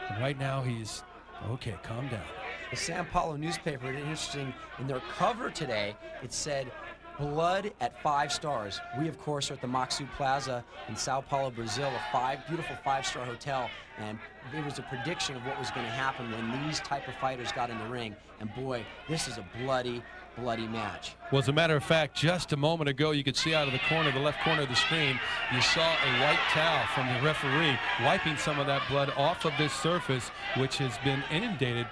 And right now he's, okay, calm down. The Sao Paulo newspaper, interesting, in their cover today, it said, blood at 5 stars. We, of course, are at the Maxu Plaza in Sao Paulo, Brazil, a beautiful 5-star hotel. And there was a prediction of what was going to happen when these type of fighters got in the ring. And boy, this is a bloody, bloody match. Well, as a matter of fact, just a moment ago, you could see out of the corner, the left corner of the screen, you saw a white towel from the referee wiping some of that blood off of this surface, which has been inundated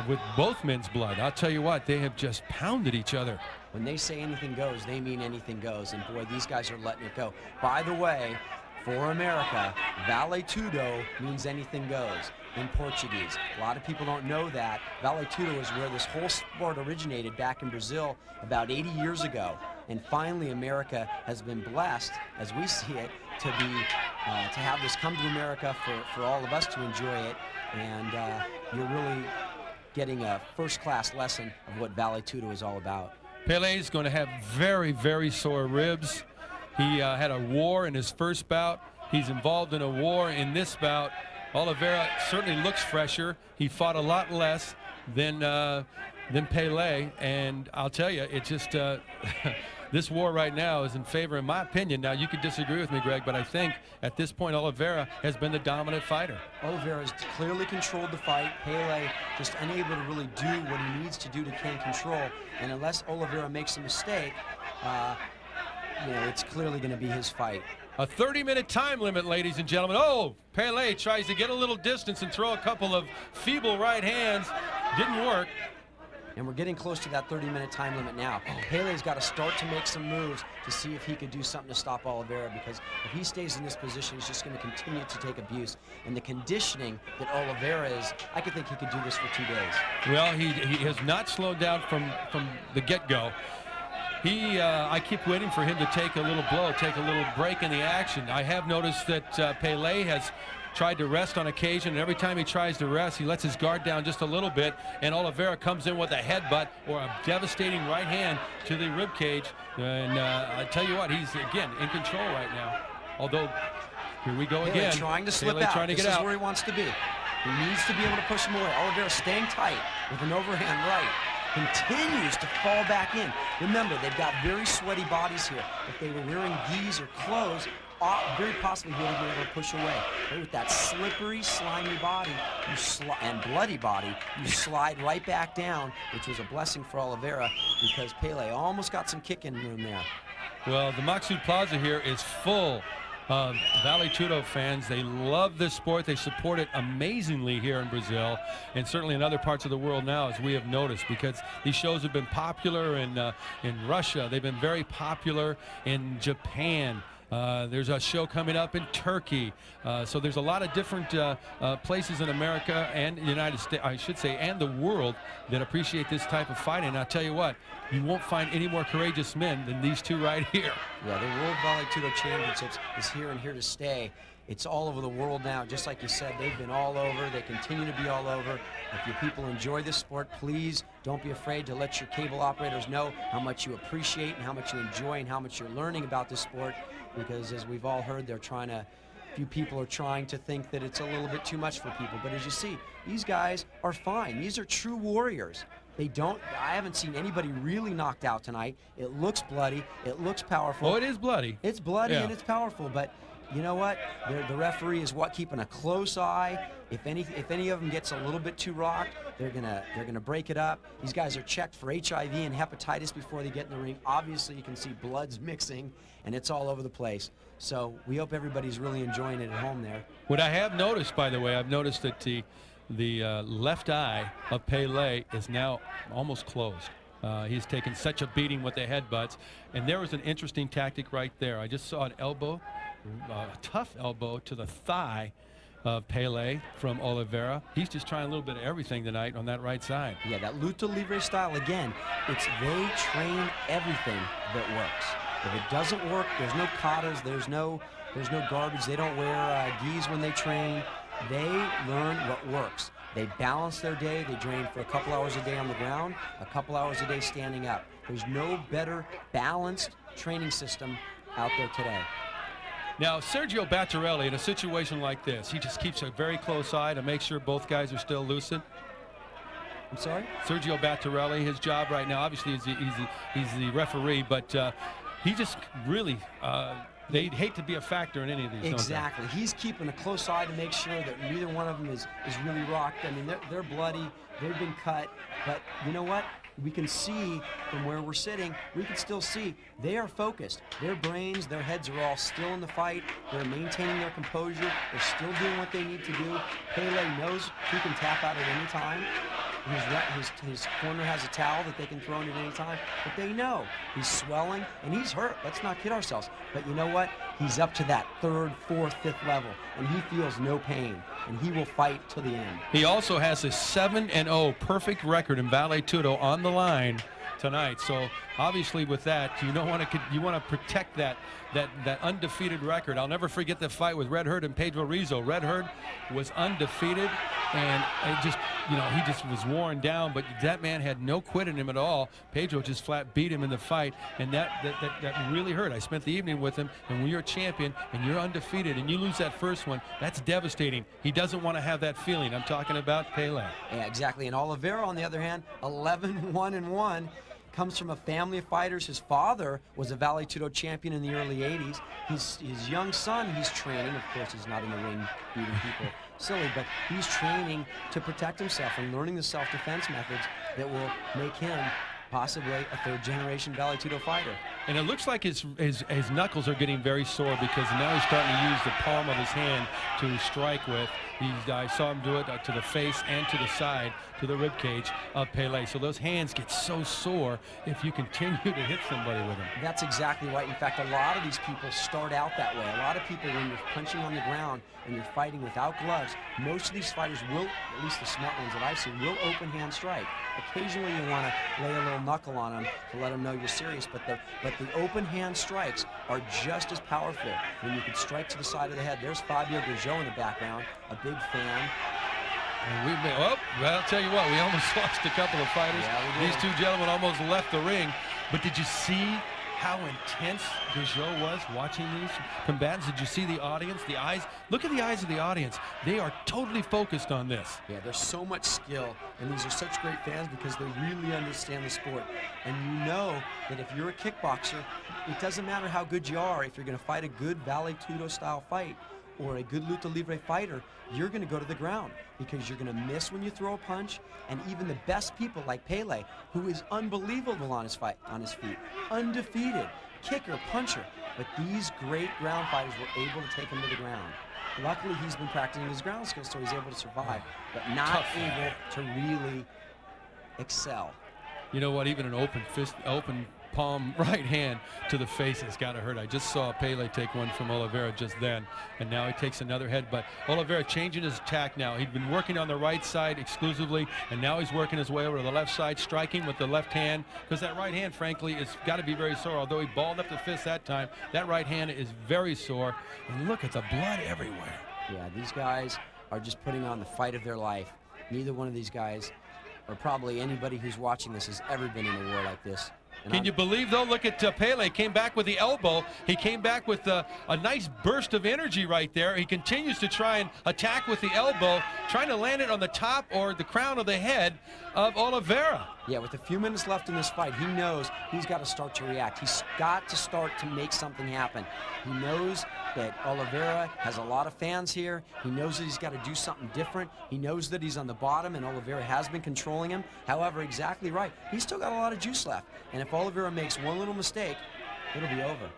with both men's blood. I'll tell you what, they have just pounded each other. When they say anything goes, they mean anything goes. And boy, these guys are letting it go. By the way, for America, Vale Tudo means anything goes in Portuguese. A lot of people don't know that. Vale Tudo is where this whole sport originated back in Brazil about 80 years ago. And finally, America has been blessed, as we see it, to have this come to America for all of us to enjoy it. And you're really getting a first-class lesson of what Vale Tudo is all about. Pele is going to have very, very sore ribs. He had a war in his first bout. He's involved in a war in this bout. Oliveria certainly looks fresher. He fought a lot less than Pele, and I'll tell you, it just this war right now is in favor, in my opinion. Now, you could disagree with me, Greg, but I think at this point, Oliveria has been the dominant fighter. Oliveria has clearly controlled the fight. Pele just unable to really do what he needs to do to gain control. And unless Oliveria makes a mistake, you know, it's clearly going to be his fight. A 30-minute time limit, ladies and gentlemen. Oh, Pele tries to get a little distance and throw a couple of feeble right hands. Didn't work. And we're getting close to that 30-minute time limit now. Pele's got to start to make some moves to see if he could do something to stop Oliveria, because if he stays in this position, he's just going to continue to take abuse. And the conditioning that Oliveria is, I could think he could do this for 2 days. Well, he has not slowed down from the get-go. I keep waiting for him to take a little blow, take a little break in the action. I have noticed that Pele has tried to rest on occasion, and every time he tries to rest, he lets his guard down just a little bit, and Oliveria comes in with a headbutt or a devastating right hand to the rib cage. And I tell you what, he's again in control right now. Although, here we go again. Trying to slip Pele out. Trying to this get is out. where he wants to be. He needs to be able to push him away. Oliveria staying tight with an overhand right. Continues to fall back in. Remember, they've got very sweaty bodies here. If they were wearing gis or clothes, very possibly he would have been able to push away. But with that slippery, slimy body and bloody body, you slide right back down, which was a blessing for Oliveria, because Pele almost got some kicking room there. Well, the Maxu Plaza here is full of Vale Tudo fans. They love this sport. They support it amazingly here in Brazil, and certainly in other parts of the world now, as we have noticed, because these shows have been popular in Russia. They've been very popular in Japan. There's a show coming up in Turkey. So there's a lot of different places in America and the United States, I should say, and the world that appreciate this type of fighting. And I'll tell you what, you won't find any more courageous men than these two right here. Yeah, the World Vale Tudo Championships is here and here to stay. It's all over the world now. Just like you said, they've been all over. They continue to be all over. If you people enjoy this sport, please don't be afraid to let your cable operators know how much you appreciate and how much you enjoy and how much you're learning about this sport. Because as we've all heard, few people are trying to think that it's a little bit too much for people. But as you see, these guys are fine. These are true warriors. I haven't seen anybody really knocked out tonight. It looks bloody. It looks powerful. Oh, it is bloody. It's bloody and it's powerful, but you know what? The referee is keeping a close eye. If any of them gets a little bit too rocked, they're gonna break it up. These guys are checked for HIV and hepatitis before they get in the ring. Obviously, you can see blood's mixing, and it's all over the place. So we hope everybody's really enjoying it at home there. What I have noticed, by the way, I've noticed that the left eye of Pele is now almost closed. He's taken such a beating with the headbutts, and there was an interesting tactic right there. I just saw an elbow, a tough elbow to the thigh of Pele from Oliveria. He's just trying a little bit of everything tonight on that right side. Yeah, that luta libre style, again, they train everything that works. If it doesn't work, there's no katas, there's no garbage. They don't wear gis when they train. They learn what works. They balance their day. They train for a couple hours a day on the ground, a couple hours a day standing up. There's no better balanced training system out there today. Now, Sergio Battarelli, in a situation like this, he just keeps a very close eye to make sure both guys are still lucid. I'm sorry? Sergio Battarelli, his job right now, obviously he's the referee, but he just really, they'd hate to be a factor in any of these. Exactly. He's keeping a close eye to make sure that neither one of them is really rocked. I mean, they're bloody, they've been cut, but you know what? We can see from where we're sitting, we can still see they are focused. Their brains, their heads are all still in the fight. They're maintaining their composure. They're still doing what they need to do. Pele knows he can tap out at any time. His corner has a towel that they can throw in at any time, but they know he's swelling and he's hurt. Let's not kid ourselves. But you know what? He's up to that third, fourth, fifth level, and he feels no pain, and he will fight till the end. He also has a 7-0 perfect record in Vale Tudo on the line tonight. So obviously with that, you want to protect that undefeated record. I'll never forget the fight with Red Herd and Pedro Rizzo. Red Herd was undefeated, and it just, he just was worn down, but that man had no quit in him at all. Pedro just flat beat him in the fight, and that really hurt. I spent the evening with him, and when you're a champion and you're undefeated and you lose that first one, that's devastating. He doesn't want to have that feeling. I'm talking about Pele. Yeah, exactly. And Oliveira, on the other hand, 11-1-1. Comes from a family of fighters. His father was a Vale Tudo champion in the early 80s. His young son, he's training. Of course, he's not in the ring beating people silly, but he's training to protect himself and learning the self-defense methods that will make him possibly a third-generation Vale Tudo fighter. And it looks like his knuckles are getting very sore because now he's starting to use the palm of his hand to strike with. I saw him do it to the face and to the side, to the rib cage of Pele. So those hands get so sore if you continue to hit somebody with them. That's exactly right. In fact, a lot of these people start out that way. A lot of people, when you're punching on the ground and you're fighting without gloves, most of these fighters will, at least the smart ones that I've seen, will open hand strike. Occasionally you want to lay a little knuckle on them to let them know you're serious, but the open hand strikes are just as powerful when you can strike to the side of the head. There's Fabio Gurgel in the background, a big fan. And well, I'll tell you what, we almost lost a couple of fighters. Yeah, these two gentlemen almost left the ring. But did you see how intense Gurgel was watching these combatants? Did you see the audience, the eyes? Look at the eyes of the audience. They are totally focused on this. Yeah, there's so much skill, and these are such great fans because they really understand the sport. And you know that if you're a kickboxer, it doesn't matter how good you are. If you're going to fight a good Vale Tudo style fight or a good luta libre fighter, you're going to go to the ground because you're going to miss when you throw a punch. And even the best people like Pele, who is unbelievable on his feet, undefeated, kicker, puncher. But these great ground fighters were able to take him to the ground. Luckily, he's been practicing his ground skills, so he's able to survive, but not able to really excel. You know what? Even an open palm right hand to the face has got to hurt. I just saw Pele take one from Oliveira just then, and now he takes another headbutt. Oliveira changing his attack now. He'd been working on the right side exclusively, and now he's working his way over to the left side, striking with the left hand, because that right hand, frankly, has got to be very sore. Although he balled up the fist that time, that right hand is very sore. And look at the blood everywhere. Yeah, these guys are just putting on the fight of their life. Neither one of these guys, or probably anybody who's watching this, has ever been in a war like this. Can you believe, though? Look at Pele. Came back with the elbow. He came back with a nice burst of energy right there. He continues to try and attack with the elbow, trying to land it on the top or the crown of the head of Oliveira. Yeah, with a few minutes left in this fight, he knows he's got to start to react. He's got to start to make something happen. He knows that Oliveira has a lot of fans here. He knows that he's got to do something different. He knows that he's on the bottom, and Oliveira has been controlling him. However, exactly right. He's still got a lot of juice left. And if Oliveira makes one little mistake, it'll be over.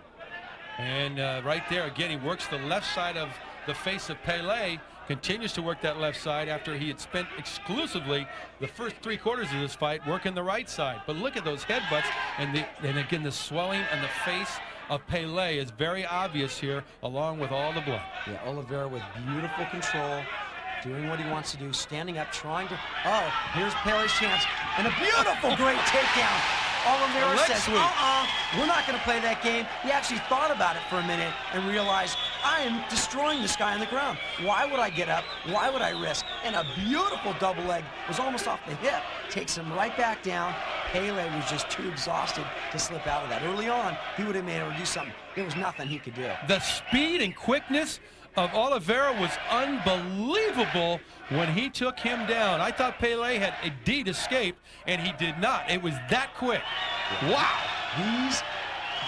And right there, again, he works the left side of the face of Pele, continues to work that left side after he had spent exclusively the first 3/4 of this fight working the right side. But look at those headbutts, and again, the swelling on the face of Pele is very obvious here, along with all the blood. Yeah, Oliveira with beautiful control, doing what he wants to do, standing up, trying to, oh, here's Pele's chance, and a beautiful, great takedown. Oliveria leg says, sweep. we're not going to play that game. He actually thought about it for a minute and realized, I am destroying this guy on the ground. Why would I get up? Why would I risk? And a beautiful double leg was almost off the hip. Takes him right back down. Pele was just too exhausted to slip out of that. Early on, he would have been able to do something. There was nothing he could do. The speed and quickness of Oliveria was unbelievable when he took him down. I thought Pele had indeed escaped, and he did not. It was that quick. Yeah. Wow. These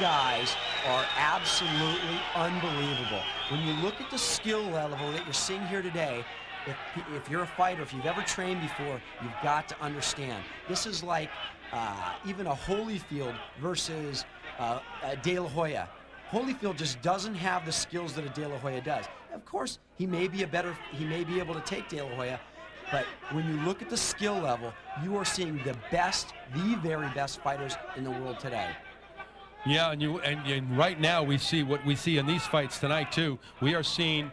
guys are absolutely unbelievable. When you look at the skill level that you're seeing here today, if you're a fighter, if you've ever trained before, you've got to understand. This is like even a Holyfield versus De La Hoya. Holyfield just doesn't have the skills that a De La Hoya does. Of course, he may be able to take De La Hoya, but when you look at the skill level, you are seeing the very best fighters in the world today. Yeah, and right now we see what we see in these fights tonight too. We are seeing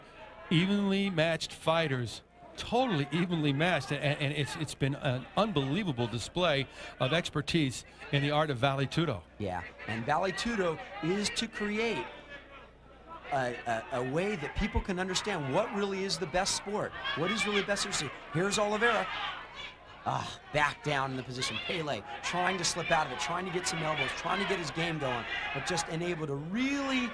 evenly matched fighters, totally evenly matched, and it's been an unbelievable display of expertise in the art of Vale Tudo. Yeah, and Vale Tudo is to create a way that people can understand what really is the best sport, what is really best. Here's Oliveria. Back down in the position. Pele trying to slip out of it, trying to get some elbows, trying to get his game going, but just unable to really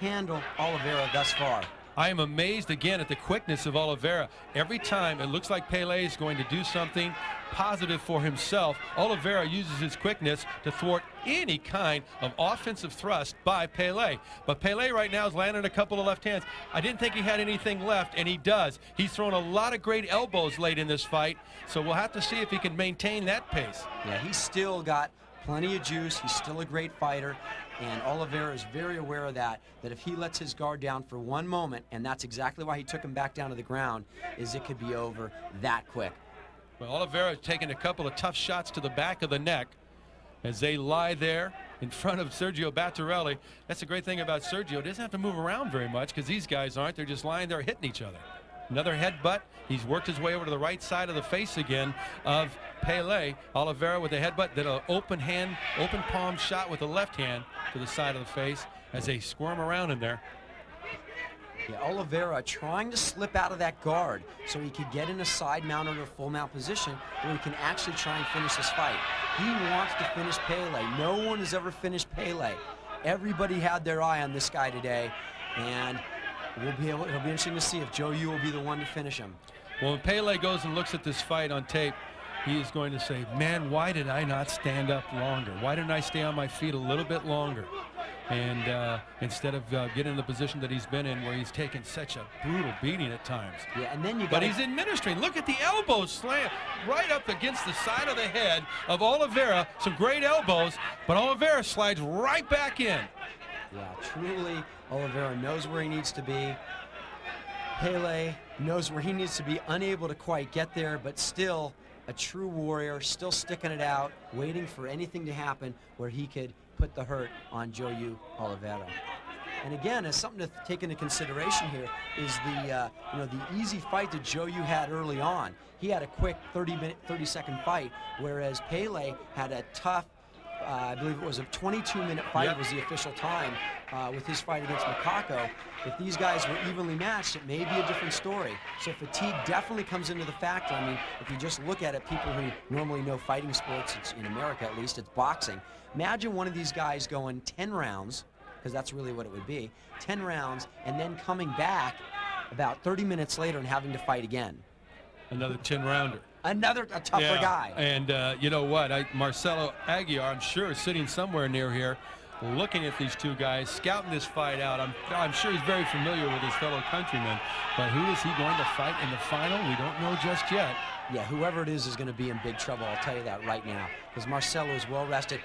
handle Oliveria thus far. I am amazed again at the quickness of Oliveria. Every time it looks like Pele is going to do something positive for himself, Oliveria uses his quickness to thwart any kind of offensive thrust by Pele. But Pele right now is landing a couple of left hands. I didn't think he had anything left, and he does. He's thrown a lot of great elbows late in this fight, so we'll have to see if he can maintain that pace. Yeah, he's still got plenty of juice. He's still a great fighter. And Oliveria is very aware of that if he lets his guard down for one moment, and that's exactly why he took him back down to the ground, is it could be over that quick. Well, Oliveria has taken a couple of tough shots to the back of the neck as they lie there in front of Sergio Battarelli. That's the great thing about Sergio. He doesn't have to move around very much because these guys aren't. They're just lying there hitting each other. Another headbutt. He's worked his way over to the right side of the face again of Pele. Oliveria with a headbutt, then an open palm shot with the left hand to the side of the face as they squirm around in there. Yeah, Oliveria trying to slip out of that guard so he could get in a side mount or a full mount position where he can actually try and finish this fight. He wants to finish Pele. No one has ever finished Pele. Everybody had their eye on this guy today, and it'll be interesting to see if Johil will be the one to finish him. Well, when Pele goes and looks at this fight on tape, he is going to say, man, why did I not stand up longer? Why didn't I stay on my feet a little bit longer? And instead of getting in the position that he's been in where he's taken such a brutal beating at times. Yeah, and then but he's administering. Look at the elbow slam right up against the side of the head of Oliveria. Some great elbows, but Oliveria slides right back in. Yeah, truly, Oliveria knows where he needs to be. Pele knows where he needs to be, unable to quite get there, but still a true warrior, still sticking it out, waiting for anything to happen where he could put the hurt on Johil Oliveria. And again, as something to take into consideration here is the the easy fight that Johil had early on. He had a quick 30-second fight, whereas Pele had a tough, I believe it was a 22-minute fight. Yep. Was the official time with his fight against Makako. If these guys were evenly matched, it may be a different story. So fatigue definitely comes into the factor. I mean, if you just look at it, people who normally know fighting sports, it's, in America at least, it's boxing. Imagine one of these guys going 10 rounds, because that's really what it would be, 10 rounds, and then coming back about 30 minutes later and having to fight again. Another 10-rounder. A tougher guy. And you know what? Marcelo Aguiar, I'm sure, is sitting somewhere near here, looking at these two guys, scouting this fight out. I'm sure he's very familiar with his fellow countrymen. But who is he going to fight in the final? We don't know just yet. Yeah, whoever it is going to be in big trouble. I'll tell you that right now, because Marcelo is well rested.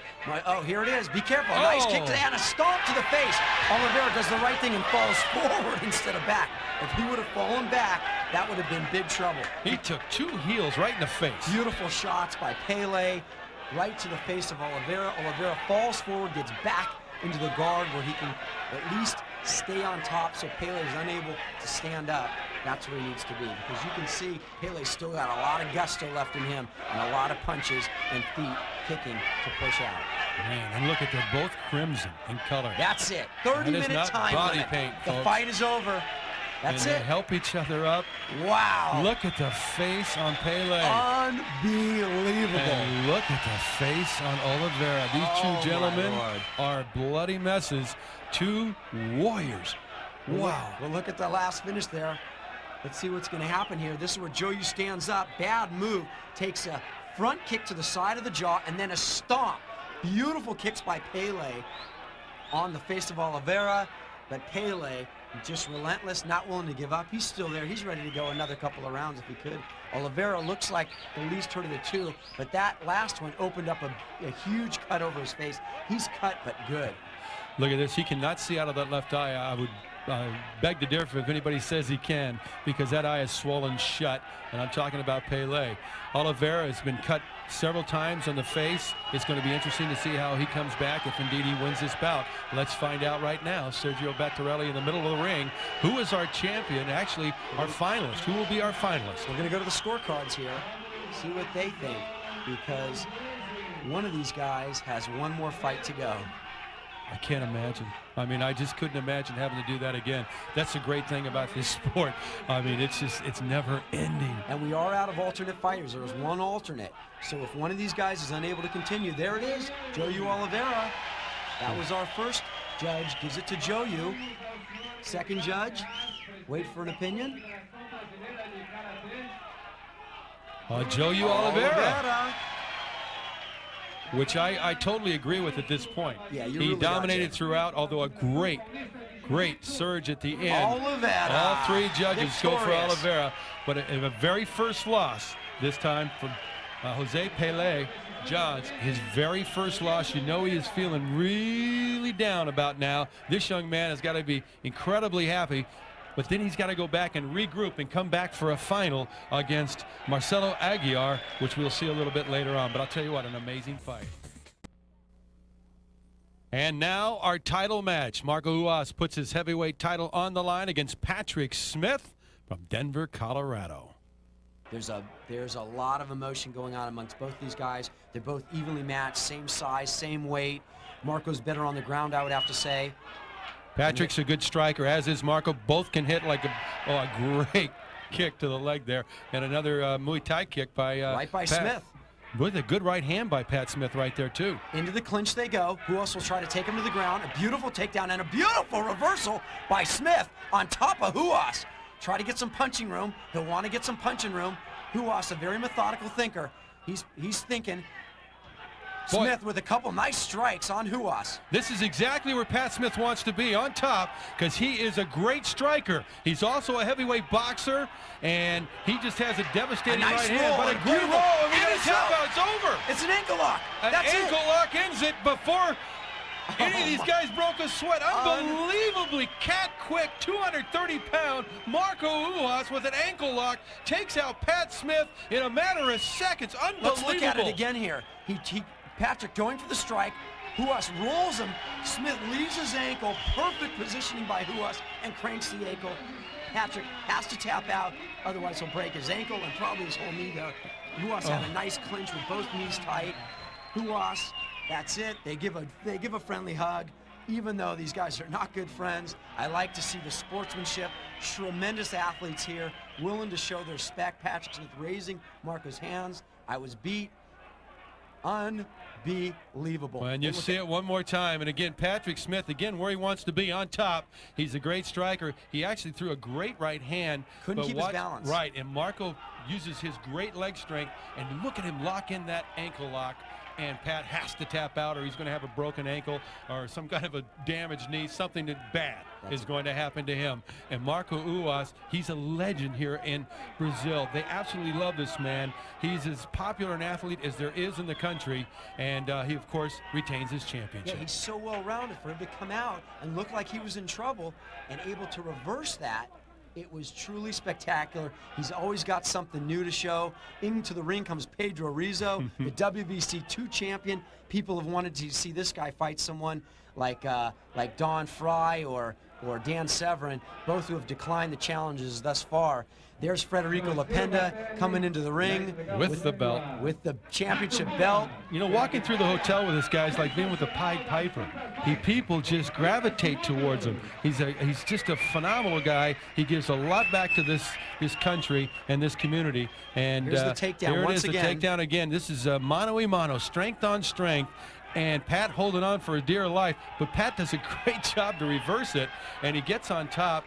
Oh, here it is. Be careful. Oh. Nice kick and a stomp to the face. Oliveria does the right thing and falls forward instead of back. If he would have fallen back, that would have been big trouble. He took two heels right in the face. Beautiful shots by Pele, right to the face of Oliveria. Oliveria falls forward, gets back into the guard where he can at least stay on top so Pele is unable to stand up. That's where he needs to be, because you can see Pele's still got a lot of gusto left in him and a lot of punches and feet kicking to push out. Man, and look at them, both crimson in color. That's it. 30-minute time body limit. paint, the folks. fight is over. That's and it. They help each other up. Wow. Look at the face on Pele. Unbelievable. And look at the face on Oliveria. These two gentlemen are bloody messes. Two warriors. Wow. Well, look at the last finish there. Let's see what's going to happen here. This is where Johil stands up. Bad move. Takes a front kick to the side of the jaw and then a stomp. Beautiful kicks by Pele on the face of Oliveira. But Pele, just relentless, not willing to give up. He's still there. He's ready to go another couple of rounds if he could. Oliveira looks like the least hurt of the two, but that last one opened up a huge cut over his face. He's cut, but good. Look at this. He cannot see out of that left eye. I would beg to differ if anybody says he can, because that eye is swollen shut, and I'm talking about Pele. Oliveira has been cut several times on the face. It's going to be interesting to see how he comes back if indeed he wins this bout. Let's find out right now. Sergio Battarelli in the middle of the ring. Who is our champion? Actually, our finalist. Who will be our finalist? We're going to go to the scorecards here, see what they think, because one of these guys has one more fight to go. I can't imagine. I mean, I just couldn't imagine having to do that again. That's the great thing about this sport. I mean, it's never ending. And we are out of alternate fighters. There was one alternate. So if one of these guys is unable to continue, there it is, Johil Oliveira. That was our first judge, gives it to Johil. Second judge, wait for an opinion. Johil Oliveira. Which I totally agree with at this point. Yeah, you he really dominated throughout, although a great surge at the end. Oliveira. All three judges go for Victorious. Oliveira, but in a very first loss, this time from Jose Pele Johns, his very first loss. You know he is feeling really down about now. This young man has got to be incredibly happy. But then he's got to go back and regroup and come back for a final against Marcelo Aguiar, which we'll see a little bit later on. But I'll tell you what, an amazing fight. And now our title match. Marco Ruas puts his heavyweight title on the line against Patrick Smith from Denver, Colorado. There's a lot of emotion going on amongst both these guys. They're both evenly matched, same size, same weight. Marco's better on the ground, I would have to say. Patrick's a good striker, as is Marco. Both can hit like a great kick to the leg there, and another Muay Thai kick by right by Pat Smith. With a good right hand by Pat Smith right there too. Into the clinch they go. Who else will try to take him to the ground? A beautiful takedown and a beautiful reversal by Smith on top of Ruas. Try to get some punching room. He'll want to get some punching room. Ruas, a very methodical thinker. He's thinking. Smith with a couple nice strikes on Ruas. This is exactly where Pat Smith wants to be, on top, because he is a great striker. He's also a heavyweight boxer, and he just has a devastating nice right hand. roll, But a good roll. I mean, and it's out. It's over. It's an ankle lock. An That's ankle it. lock ends it before any of these guys broke a sweat. Unbelievably cat-quick, 230-pound Marco Ruas with an ankle lock takes out Pat Smith in a matter of seconds. Unbelievable. Let's look at it again here. Patrick going for the strike. Ruas rolls him. Smith leaves his ankle. Perfect positioning by Ruas and cranks the ankle. Patrick has to tap out, otherwise he'll break his ankle and probably his whole knee there. Ruas had a nice clinch with both knees tight. Ruas, that's it. They give a friendly hug. Even though these guys are not good friends, I like to see the sportsmanship. Tremendous athletes here, willing to show their respect. Patrick Smith raising Marco's hands. I was beat. Unbelievable. And you see it one more time, and again, Patrick Smith, again, where he wants to be, on top. He's a great striker. He actually threw a great right hand. Couldn't keep his balance. Right, and Marco uses his great leg strength, and look at him lock in that ankle lock. And Pat has to tap out, or he's going to have a broken ankle or some kind of a damaged knee. Something bad is going to happen to him. And Marco Ruas, he's a legend here in Brazil. They absolutely love this man. He's as popular an athlete as there is in the country, and he, of course, retains his championship. Yeah, he's so well-rounded. For him to come out and look like he was in trouble and able to reverse that, it was truly spectacular. He's always got something new to show. Into the ring comes Pedro Rizzo, the WVC 2 champion. People have wanted to see this guy fight someone like Don Fry or or Dan Severin, both who have declined the challenges thus far. There's Federico Lapenda coming into the ring with the belt, with the championship belt. You know, walking through the hotel with this guy is like being with the Pied Piper. People just gravitate towards him. He's just a phenomenal guy. He gives a lot back to this country and this community. And here's the takedown here it once is, again. the takedown again. This is mano-a-mano, strength on strength. And Pat holding on for dear life, but Pat does a great job to reverse it, and he gets on top,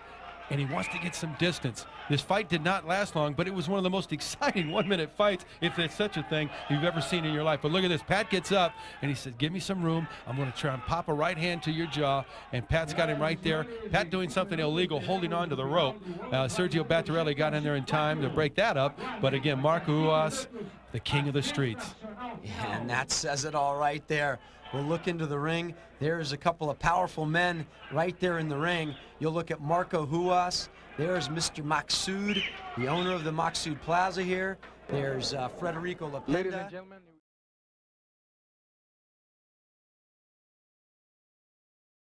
and he wants to get some distance. This fight did not last long, but it was one of the most exciting one-minute fights, if there's such a thing, you've ever seen in your life. But look at this. Pat gets up, and he says, give me some room. I'm going to try and pop a right hand to your jaw, and Pat's got him right there. Pat doing something illegal, holding on to the rope. Sergio Battarelli got in there in time to break that up, but again, Marco Ruas, the king of the streets. And that says it all right there. We'll look into the ring. There's a couple of powerful men right there in the ring. You'll look at Marco Ruas. There's Mr. Maksud, the owner of the Maksud Plaza here. There's Federico Lapenda. Ladies and gentlemen,